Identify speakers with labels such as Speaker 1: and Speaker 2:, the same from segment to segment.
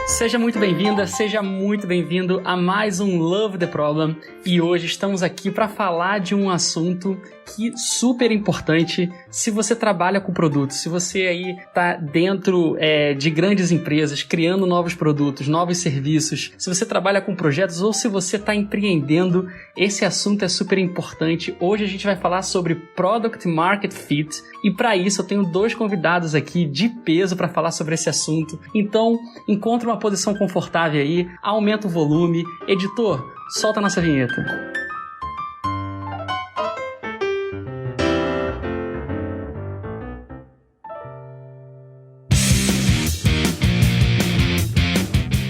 Speaker 1: Seja muito bem-vinda, seja muito bem-vindo a mais um Love the Problem. E hoje estamos aqui para falar de um assunto que é super importante se você trabalha com produtos, se você aí tá dentro de grandes empresas, criando novos produtos, novos serviços, se você trabalha com projetos ou se você está empreendendo, esse assunto é super importante. Hoje a gente vai falar sobre Product Market Fit e para isso eu tenho dois convidados aqui de peso para falar sobre esse assunto. Então, encontre uma posição confortável aí, aumenta o volume. Editor, solta a nossa vinheta.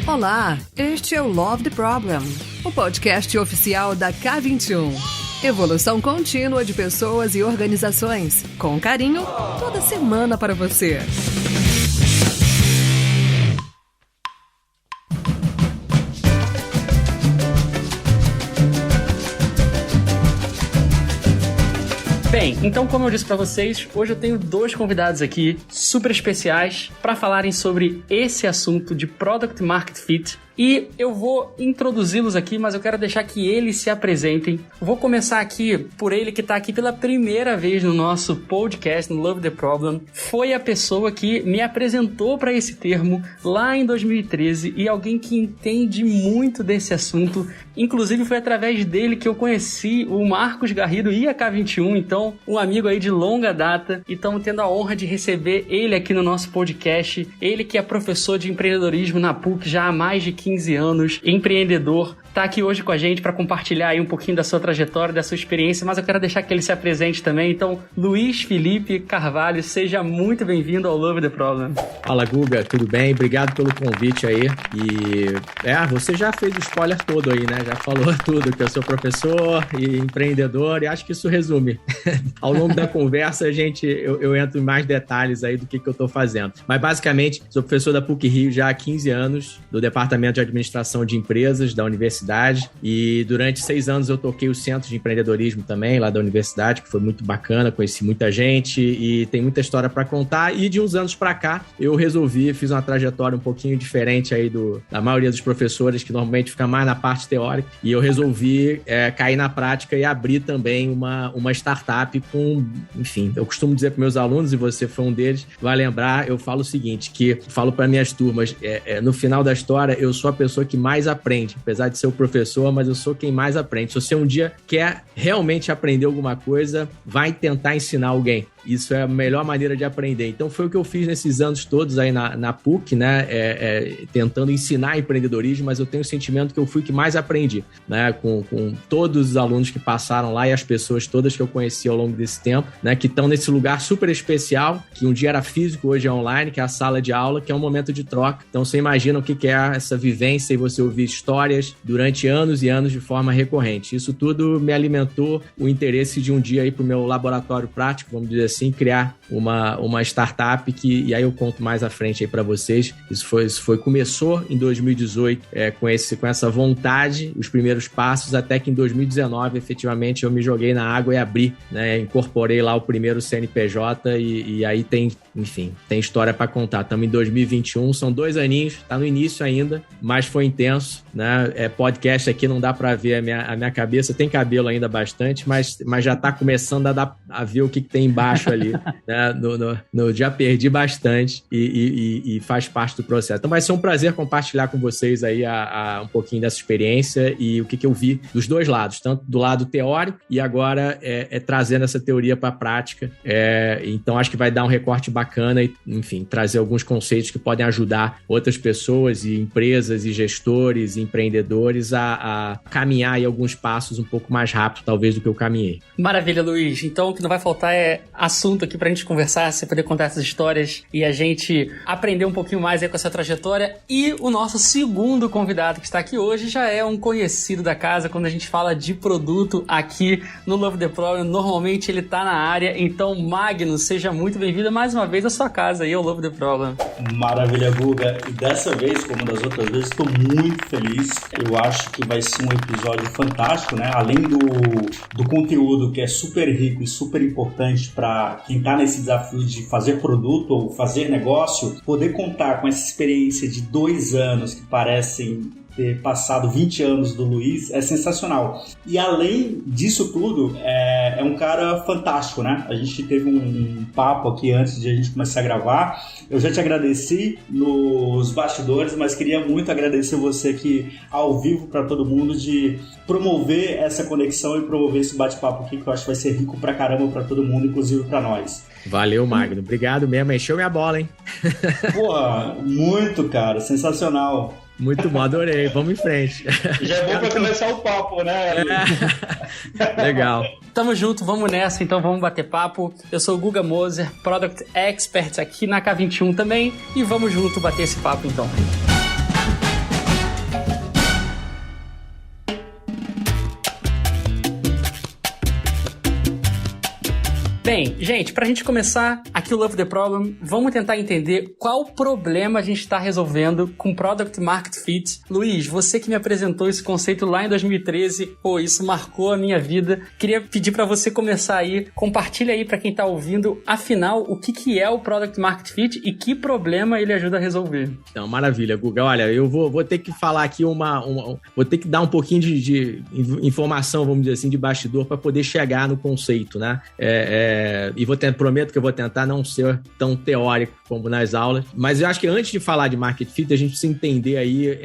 Speaker 2: Olá, este é o Love the Problem, o podcast oficial da K21. Evolução contínua de pessoas e organizações, com carinho, toda semana para você.
Speaker 1: Bem, então como eu disse para vocês, hoje eu tenho dois convidados aqui super especiais para falarem sobre esse assunto de Product Market Fit. E eu vou introduzi-los aqui, mas eu quero deixar que eles se apresentem. Vou começar aqui por ele que está aqui pela primeira vez no nosso podcast, no Love the Problem. Foi a pessoa que me apresentou para esse termo lá em 2013 e alguém que entende muito desse assunto. Inclusive foi através dele que eu conheci o Marcos Garrido e a K21, então um amigo aí de longa data. E estamos tendo a honra de receber ele aqui no nosso podcast. Ele que é professor de empreendedorismo na PUC já há mais de 15 anos, empreendedor, tá aqui hoje com a gente para compartilhar aí um pouquinho da sua trajetória, da sua experiência, mas eu quero deixar que ele se apresente também. Então, Luiz Felipe Carvalho, seja muito bem-vindo ao Love the Problem.
Speaker 3: Fala, Guga, tudo bem? Obrigado pelo convite aí. E você já fez o spoiler todo aí, né? Já falou tudo, que eu sou professor e empreendedor, e acho que isso resume. Ao longo da conversa, eu entro em mais detalhes aí do que eu tô fazendo. Mas, basicamente, sou professor da PUC-Rio já há 15 anos, do Departamento de Administração de Empresas da Universidade, e durante 6 anos eu toquei o Centro de Empreendedorismo também, lá da Universidade, que foi muito bacana, conheci muita gente e tem muita história para contar. E de uns anos para cá, eu fiz uma trajetória um pouquinho diferente aí da maioria dos professores, que normalmente fica mais na parte teórica, e eu resolvi cair na prática e abrir também uma startup com, enfim, eu costumo dizer para meus alunos, e você foi um deles, vai lembrar, eu falo o seguinte, que eu falo para minhas turmas, no final da história, eu sou a pessoa que mais aprende, apesar de ser o professor, mas eu sou quem mais aprende. Se você um dia quer realmente aprender alguma coisa, vai tentar ensinar alguém. Isso é a melhor maneira de aprender. Então foi o que eu fiz nesses anos todos aí na PUC, né? Tentando ensinar empreendedorismo, mas eu tenho o sentimento que eu fui que mais aprendi, né? Com todos os alunos que passaram lá e as pessoas todas que eu conheci ao longo desse tempo, né? Que estão nesse lugar super especial, que um dia era físico, hoje é online, que é a sala de aula, que é um momento de troca. Então você imagina o que é essa vivência e você ouvir histórias durante anos e anos de forma recorrente. Isso tudo me alimentou o interesse de um dia ir para o meu laboratório prático, vamos dizer assim, criar uma startup e aí eu conto mais à frente aí para vocês. Começou em 2018 com essa vontade, os primeiros passos, até que em 2019 efetivamente eu me joguei na água e abri, né? Incorporei lá o primeiro CNPJ e aí tem história para contar. Estamos em 2021, são 2 aninhos, tá no início ainda, mas foi intenso, né? Podcast aqui não dá para ver a minha cabeça, tem cabelo ainda bastante, mas já tá começando a ver o que tem embaixo ali, né? Já perdi bastante e faz parte do processo. Então vai ser um prazer compartilhar com vocês aí um pouquinho dessa experiência e o que eu vi dos dois lados, tanto do lado teórico e agora trazendo essa teoria para a prática. Então acho que vai dar um recorte bacana e, enfim, trazer alguns conceitos que podem ajudar outras pessoas e empresas e gestores e empreendedores a caminhar aí alguns passos um pouco mais rápido, talvez, do que eu caminhei.
Speaker 1: Maravilha, Luiz. Então o que não vai faltar é assunto aqui pra gente conversar, você poder contar essas histórias e a gente aprender um pouquinho mais aí com essa trajetória. E o nosso segundo convidado que está aqui hoje já é um conhecido da casa. Quando a gente fala de produto aqui no Love the Problem, normalmente ele tá na área. Então, Magno, seja muito bem-vindo mais uma vez à sua casa aí, ao Love the Problem.
Speaker 4: Maravilha, Guga. E dessa vez, como das outras vezes, estou muito feliz. Eu acho que vai ser um episódio fantástico, né? Além do conteúdo que é super rico e super importante para para quem está nesse desafio de fazer produto ou fazer negócio, poder contar com essa experiência de 2 anos que parecem ter passado 20 anos do Luiz é sensacional. E além disso tudo, é um cara fantástico, né? A gente teve um papo aqui antes de a gente começar a gravar. Eu já te agradeci nos bastidores, mas queria muito agradecer você aqui ao vivo para todo mundo de promover essa conexão e promover esse bate-papo aqui, que eu acho que vai ser rico pra caramba para todo mundo, inclusive para nós.
Speaker 3: Valeu, Magno. Obrigado mesmo. Encheu minha bola, hein?
Speaker 4: Porra, muito, cara. Sensacional.
Speaker 3: Muito bom, adorei. Vamos em frente.
Speaker 5: Já é bom pra começar o papo, né?
Speaker 3: Legal.
Speaker 1: Tamo junto, vamos nessa, então vamos bater papo. Eu sou o Guga Moser, Product Expert aqui na K21 também, e vamos junto bater esse papo então. Bem, gente, pra gente começar aqui o Love the Problem, vamos tentar entender qual problema a gente está resolvendo com Product Market Fit. Luiz, você que me apresentou esse conceito lá em 2013, pô, isso marcou a minha vida. Queria pedir pra você começar aí, compartilha aí pra quem tá ouvindo, afinal, o que é o Product Market Fit e que problema ele ajuda a resolver.
Speaker 3: Então, maravilha, Guga. Olha, eu vou ter que falar aqui vou ter que dar um pouquinho de informação, vamos dizer assim, de bastidor para poder chegar no conceito, né? Prometo que eu vou tentar não ser tão teórico como nas aulas, mas eu acho que antes de falar de Market Fit, a gente precisa entender aí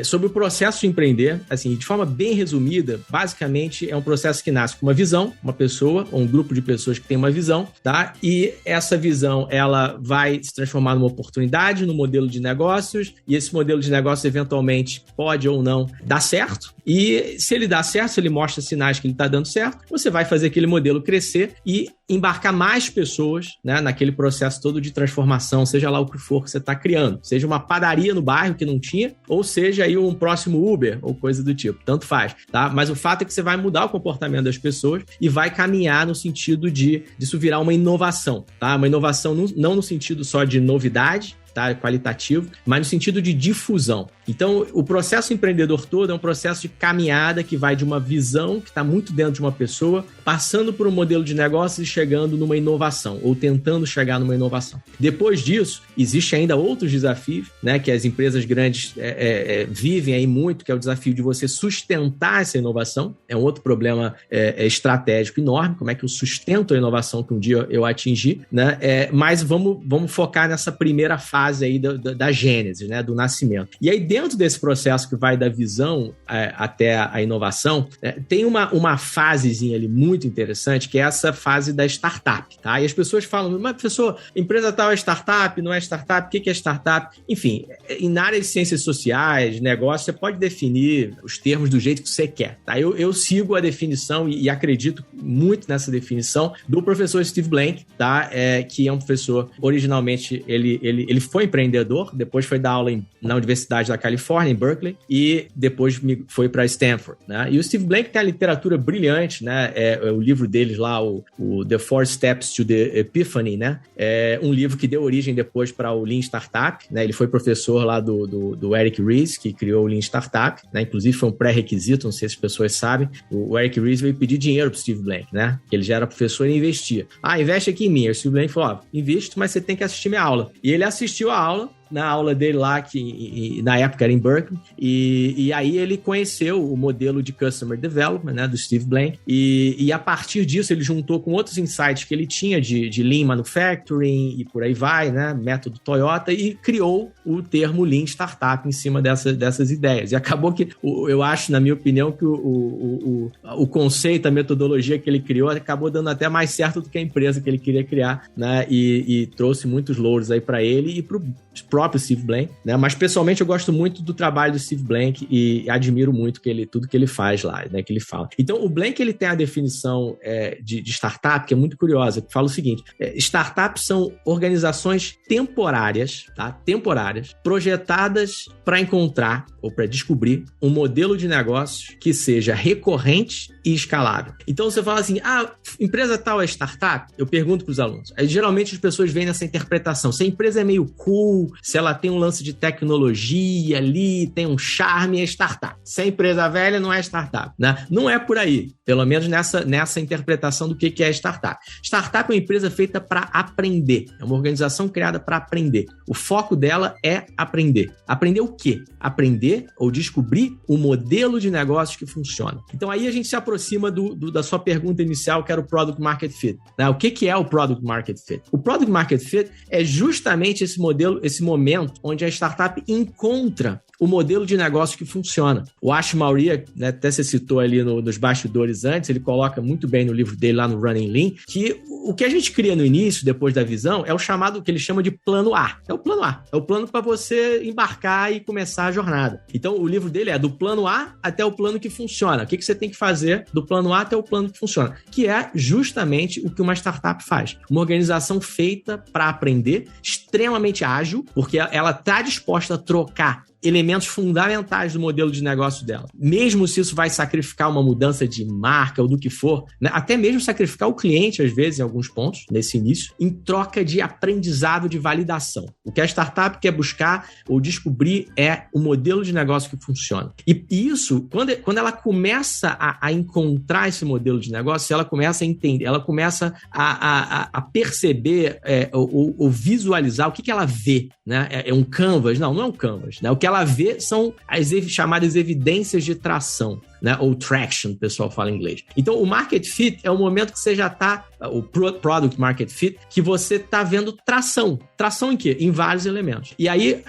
Speaker 3: sobre o processo de empreender, assim, de forma bem resumida, basicamente é um processo que nasce com uma visão, uma pessoa ou um grupo de pessoas que tem uma visão, tá? E essa visão, ela vai se transformar numa oportunidade, no modelo de negócios, e esse modelo de negócio eventualmente pode ou não dar certo, e se ele dá certo, se ele mostra sinais que ele está dando certo, você vai fazer aquele modelo crescer e embarcar mais pessoas, né, naquele processo todo de transformação, seja lá o que for que você está criando. Seja uma padaria no bairro que não tinha, ou seja aí um próximo Uber ou coisa do tipo. Tanto faz, tá? Mas o fato é que você vai mudar o comportamento das pessoas e vai caminhar no sentido de isso virar uma inovação, tá? Uma inovação não no sentido só de novidade, tá? Qualitativo, mas no sentido de difusão. Então, o processo empreendedor todo é um processo de caminhada que vai de uma visão que está muito dentro de uma pessoa, passando por um modelo de negócio e chegando numa inovação, ou tentando chegar numa inovação. Depois disso, existe ainda outros desafios, né, que as empresas grandes vivem aí muito, que é o desafio de você sustentar essa inovação. É um outro problema estratégico enorme, como é que eu sustento a inovação que um dia eu atingi, né? Mas vamos focar nessa primeira fase aí da gênese, né, do nascimento. E aí, dentro desse processo que vai da visão até a inovação, tem uma fasezinha ali muito interessante, que é essa fase da startup, tá? E as pessoas falam, mas professor, empresa tal é startup, não é startup, o que é startup? Enfim, na área de ciências sociais, negócio, você pode definir os termos do jeito que você quer, tá? Eu sigo a definição e acredito muito nessa definição do professor Steve Blank, tá? Que é um professor, originalmente, ele foi empreendedor, depois foi dar aula na Universidade da Califórnia, em Berkeley, e depois foi para Stanford, né? E o Steve Blank tem a literatura brilhante, né? O livro deles lá, o The 4 Steps to the Epiphany, né? É um livro que deu origem depois para o Lean Startup, né? Ele foi professor lá do Eric Ries, que criou o Lean Startup, né? Inclusive foi um pré-requisito, não sei se as pessoas sabem. O Eric Ries veio pedir dinheiro pro Steve Blank, né? Ele já era professor e investia. Investe aqui em mim. O Steve Blank falou, invisto, mas você tem que assistir minha aula. E ele assistiu a aula, na aula dele lá, que na época era em Berkeley, e aí ele conheceu o modelo de Customer Development, né, do Steve Blank, e a partir disso ele juntou com outros insights que ele tinha de Lean Manufacturing e por aí vai, né, método Toyota, e criou o termo Lean Startup em cima dessas ideias. E acabou que, eu acho, na minha opinião, que o conceito, a metodologia que ele criou acabou dando até mais certo do que a empresa que ele queria criar, né, e trouxe muitos louros aí para ele e para o próprio Steve Blank, né? Mas pessoalmente eu gosto muito do trabalho do Steve Blank e admiro muito tudo que ele faz lá, né? Que ele fala. Então o Blank, ele tem a definição de startup que é muito curiosa, que fala o seguinte: startups são organizações temporárias, tá? Temporárias, projetadas para encontrar ou para descobrir um modelo de negócio que seja recorrente e escalável. Então você fala assim, empresa tal é startup? Eu pergunto para os alunos. Aí, geralmente as pessoas vêm nessa interpretação. Se a empresa é meio cool, se ela tem um lance de tecnologia ali, tem um charme, é startup. Se a empresa velha, não é startup, né? Não é por aí, pelo menos nessa interpretação do que é startup. Startup é uma empresa feita para aprender. É uma organização criada para aprender. O foco dela é aprender. Aprender o quê? Aprender ou descobrir o modelo de negócios que funciona. Então aí a gente se aproxima da sua pergunta inicial, que era o Product Market Fit. Né? O que é o Product Market Fit? O Product Market Fit é justamente esse modelo, esse momento onde a startup encontra o modelo de negócio que funciona. O Ash Maurya, né, até você citou ali nos bastidores antes, ele coloca muito bem no livro dele lá no Running Lean, que o que a gente cria no início, depois da visão, é o chamado, que ele chama de plano A. É o plano A. É o plano para você embarcar e começar a jornada. Então, o livro dele é do plano A até o plano que funciona. O que você tem que fazer do plano A até o plano que funciona? Que é justamente o que uma startup faz. Uma organização feita para aprender, extremamente ágil, porque ela está disposta a trocar elementos fundamentais do modelo de negócio dela. Mesmo se isso vai sacrificar uma mudança de marca ou do que for, né? Até mesmo sacrificar o cliente, às vezes, em alguns pontos, nesse início, em troca de aprendizado, de validação. O que a startup quer buscar ou descobrir é o modelo de negócio que funciona. E isso, quando ela começa a encontrar esse modelo de negócio, ela começa a entender, ela começa a perceber ou visualizar o que ela vê, né? É um canvas? Não é um canvas, né? O que ela vê são as chamadas evidências de tração, né? Ou traction, o pessoal fala em inglês. Então, o market fit é o momento que você já está, o product market fit, que você está vendo tração. Tração em quê? Em vários elementos. E aí,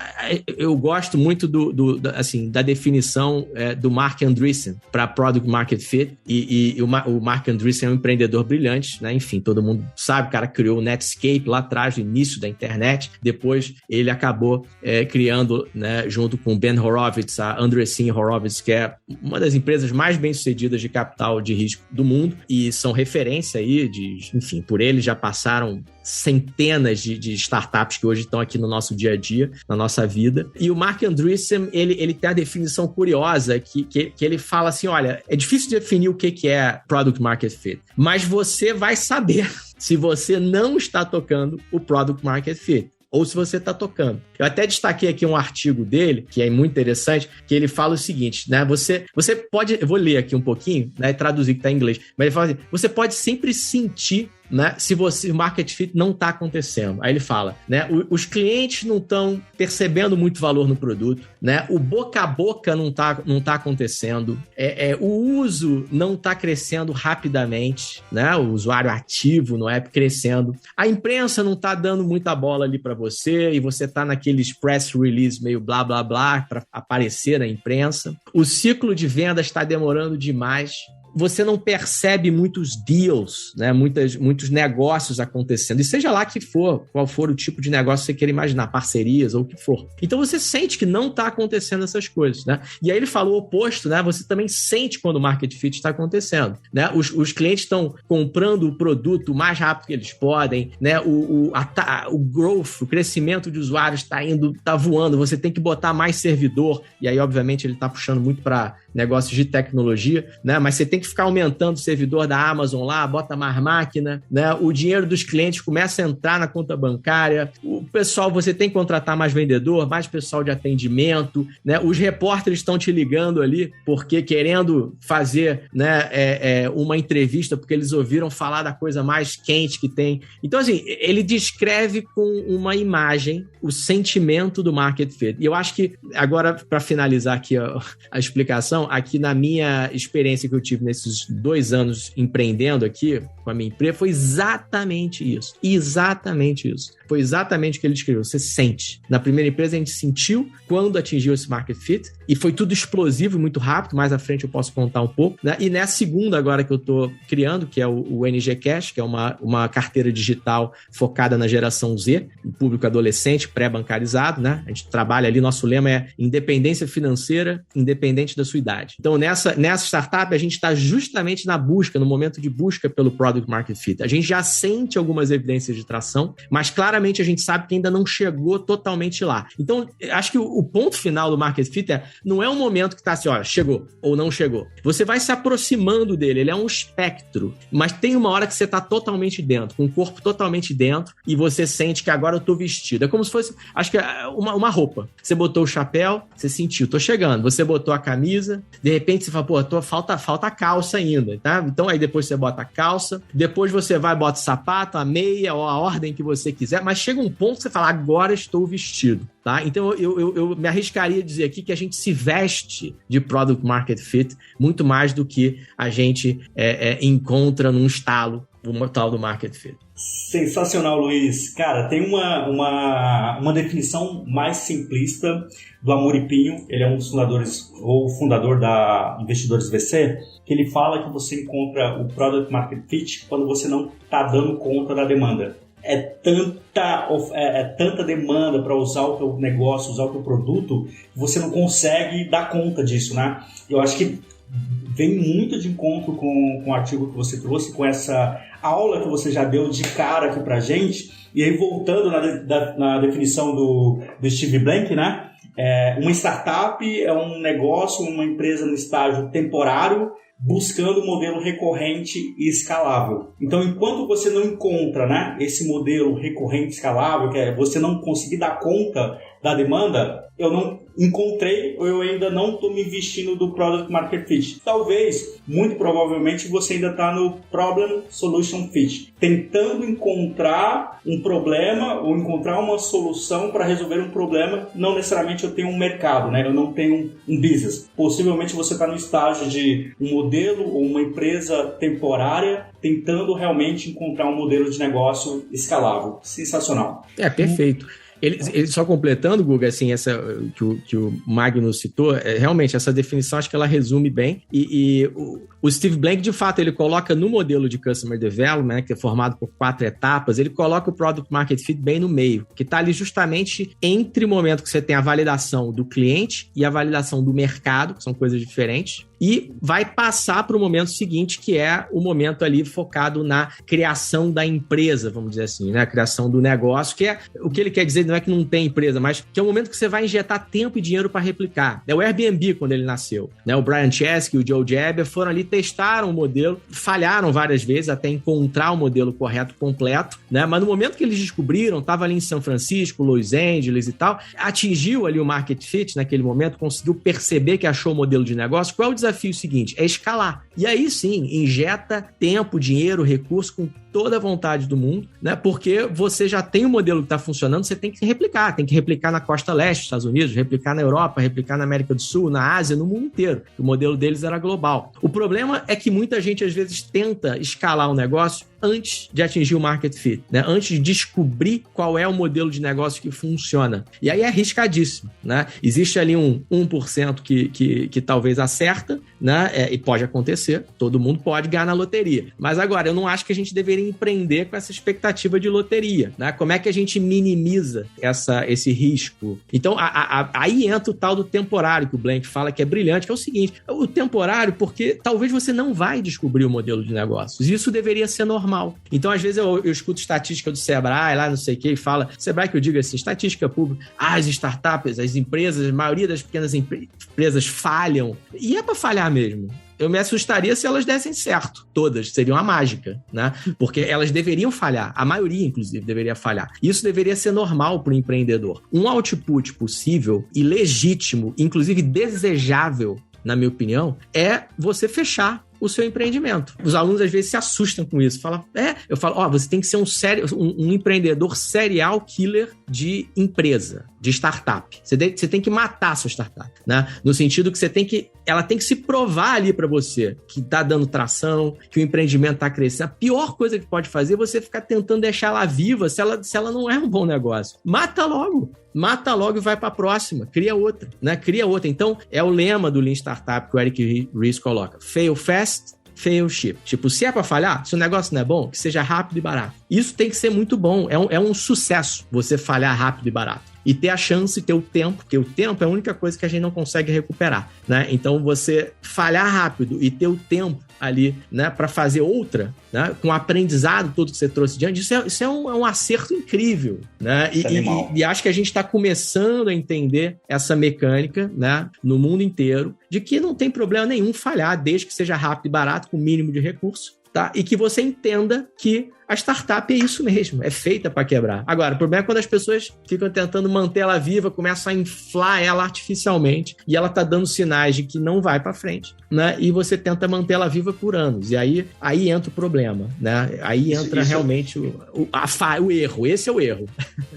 Speaker 3: eu gosto muito da definição do Marc Andreessen para product market fit. E o Marc Andreessen é um empreendedor brilhante, né? Enfim, todo mundo sabe, o cara criou o Netscape lá atrás, no início da internet. Depois, ele acabou criando, né, junto com Ben Horowitz, a Andreessen Horowitz, que é uma das empresas mais bem-sucedidas de capital de risco do mundo, e são referência aí enfim, por eles já passaram centenas de startups que hoje estão aqui no nosso dia a dia, na nossa vida. E o Marc Andreessen, ele tem a definição curiosa que ele fala assim, olha, é difícil definir o que é Product Market Fit, mas você vai saber se você não está tocando o Product Market Fit, ou se você está tocando. Eu até destaquei aqui um artigo dele, que é muito interessante, que ele fala o seguinte, né? Você pode... Eu vou ler aqui um pouquinho, né? Traduzir que está em inglês. Mas ele fala assim, você pode sempre sentir, né, se o market fit não está acontecendo. Aí ele fala, né, os clientes não estão percebendo muito valor no produto, né, o boca a boca não tá acontecendo, o uso não está crescendo rapidamente, né, o usuário ativo no app crescendo, a imprensa não está dando muita bola ali para você e você está naqueles press release meio blá blá blá para aparecer na imprensa, o ciclo de vendas está demorando demais, você não percebe muitos deals, né? Muitos negócios acontecendo. E seja lá qual for o tipo de negócio que você queira imaginar, parcerias ou o que for. Então você sente que não está acontecendo essas coisas, né? E aí ele falou o oposto, né? Você também sente quando o market fit está acontecendo, né? Os clientes estão comprando o produto o mais rápido que eles podem, né? O growth, o crescimento de usuários está voando, você tem que botar mais servidor, e aí obviamente ele está puxando muito para negócios de tecnologia, né? Mas você tem que ficar aumentando o servidor da Amazon lá, bota mais máquina, né? O dinheiro dos clientes começa a entrar na conta bancária, o pessoal, você tem que contratar mais vendedor, mais pessoal de atendimento, né? Os repórteres estão te ligando ali, porque querendo fazer, né, uma entrevista, porque eles ouviram falar da coisa mais quente que tem. Então, assim, ele descreve com uma imagem o sentimento do market fit. E eu acho que, agora, para finalizar aqui a explicação, aqui na minha experiência que eu tive nesses 2 anos empreendendo aqui com a minha empresa, foi exatamente isso. Exatamente isso. Foi exatamente o que ele descreveu. Você sente. Na primeira empresa, a gente sentiu quando atingiu esse market fit, e foi tudo explosivo, muito rápido. Mais à frente eu posso contar um pouco, né? E nessa segunda agora que eu estou criando, que é o NG Cash, que é uma carteira digital focada na geração Z, o público adolescente, pré-bancarizado, né? A gente trabalha ali, nosso lema é independência financeira, independente da sua idade. Então, nessa startup, a gente está justamente na busca, no momento de busca pelo product Product Market Fit. A gente já sente algumas evidências de tração, mas claramente a gente sabe que ainda não chegou totalmente lá. Então, acho que o ponto final do Market Fit não é um momento que está assim, olha, chegou ou não chegou. Você vai se aproximando dele, ele é um espectro, mas tem uma hora que você está totalmente dentro, com o corpo totalmente dentro, e você sente que agora eu estou vestido. É como se fosse, acho que é uma roupa. Você botou o chapéu, você sentiu, tô chegando. Você botou a camisa, de repente você fala, pô, falta a calça ainda, tá? Então aí depois você bota a calça, depois você vai, bota o sapato, a meia, ou a ordem que você quiser, mas chega um ponto que você fala, agora estou vestido, tá? Então eu me arriscaria a dizer aqui que a gente se veste de Product Market Fit muito mais do que a gente encontra num estalo o tal do Market Fit.
Speaker 4: Sensacional, Luiz. Cara, tem uma definição mais simplista do Amaury Pinho. Ele é um dos fundadores, ou fundador da Investidores VC, que ele fala que você encontra o Product Market Fit quando você não está dando conta da demanda. É tanta demanda para usar o teu negócio, usar o teu produto, que você não consegue dar conta disso, né? Eu acho que vem muito de encontro com o artigo que você trouxe, com essa aula que você já deu de cara aqui pra gente. E aí, voltando na definição do Steve Blank, né? Uma startup é um negócio, uma empresa no estágio temporário, buscando um modelo recorrente e escalável. Então, enquanto você não encontra, né, esse modelo recorrente e escalável, que é você não conseguir dar conta da demanda, eu não encontrei ou eu ainda não estou me vestindo do Product Market Fit. Talvez, muito provavelmente, você ainda está no Problem Solution Fit, tentando encontrar um problema ou encontrar uma solução para resolver um problema. Não necessariamente eu tenho um mercado, né? Eu não tenho um business. Possivelmente você está no estágio de um modelo ou uma empresa temporária tentando realmente encontrar um modelo de negócio escalável. Sensacional.
Speaker 3: Perfeito. Ele só completando, Guga, assim, essa que o Magnus citou, realmente, essa definição, acho que ela resume bem. E o Steve Blank, de fato, ele coloca no modelo de Customer Development, né, que é formado por 4 etapas, ele coloca o Product Market Fit bem no meio, que está ali justamente entre o momento que você tem a validação do cliente e a validação do mercado, que são coisas diferentes, e vai passar para o momento seguinte, que é o momento ali focado na criação da empresa, vamos dizer assim, né? A criação do negócio, que é o que ele quer dizer, não é que não tem empresa, mas que é o momento que você vai injetar tempo e dinheiro para replicar. É o Airbnb quando ele nasceu, né? O Brian Chesky e o Joe Geber foram ali, testaram o modelo, falharam várias vezes até encontrar o modelo correto, completo, né? Mas no momento que eles descobriram, estava ali em São Francisco, Los Angeles e tal, atingiu ali o Market Fit naquele momento, conseguiu perceber que achou o modelo de negócio. Qual é o desafio seguinte? É escalar. E aí sim, injeta tempo, dinheiro, recurso com toda a vontade do mundo, né? Porque você já tem um modelo que está funcionando, você tem que replicar na costa leste, Estados Unidos, replicar na Europa, replicar na América do Sul, na Ásia, no mundo inteiro. O modelo deles era global. O problema é que muita gente, às vezes, tenta escalar o negócio antes de atingir o market fit, né? Antes de descobrir qual é o modelo de negócio que funciona. E aí é arriscadíssimo, né? Existe ali um 1% que talvez acerta, né? E pode acontecer, todo mundo pode ganhar na loteria. Mas agora, eu não acho que a gente deveria empreender com essa expectativa de loteria, né? Como é que a gente minimiza esse risco? Então, aí entra o tal do temporário, que o Blank fala que é brilhante, que é o seguinte, o temporário, porque talvez você não vai descobrir o modelo de negócios. Isso deveria ser normal. Então, às vezes, eu escuto estatística do Sebrae, lá não sei o que, e fala, Sebrae que eu digo assim, estatística pública, as startups, as empresas, a maioria das pequenas empresas falham. E é para falhar mesmo. Eu me assustaria se elas dessem certo. Todas. Seria uma mágica, né? Porque elas deveriam falhar. A maioria, inclusive, deveria falhar. Isso deveria ser normal para o empreendedor. Um output possível e legítimo, inclusive desejável, na minha opinião, é você fechar o seu empreendimento. Os alunos às vezes se assustam com isso. Eu falo, você tem que ser um empreendedor serial killer de empresa, de startup. Você tem que matar a sua startup, né? No sentido que ela tem que se provar ali para você que tá dando tração, que o empreendimento tá crescendo. A pior coisa que pode fazer é você ficar tentando deixar ela viva se ela não é um bom negócio. Mata logo e vai para a próxima. Cria outra, né? Então, é o lema do Lean Startup que o Eric Ries coloca. Fail fast, fail cheap. Tipo, se é para falhar, se o negócio não é bom, que seja rápido e barato. Isso tem que ser muito bom. É um sucesso você falhar rápido e barato. e ter a chance, ter o tempo, porque o tempo é a única coisa que a gente não consegue recuperar, né? Então, você falhar rápido e ter o tempo ali, né, para fazer outra, né, com o aprendizado todo que você trouxe diante, isso é um acerto incrível, né? E acho que a gente está começando a entender essa mecânica, né, no mundo inteiro, de que não tem problema nenhum falhar, desde que seja rápido e barato, com o mínimo de recurso, tá? E que você entenda que a startup é isso mesmo, é feita para quebrar. Agora, o problema é quando as pessoas ficam tentando manter ela viva, começam a inflar ela artificialmente e ela tá dando sinais de que não vai para frente, né? E você tenta manter ela viva por anos. E aí entra o problema, né? Aí entra realmente o erro. Esse é o erro.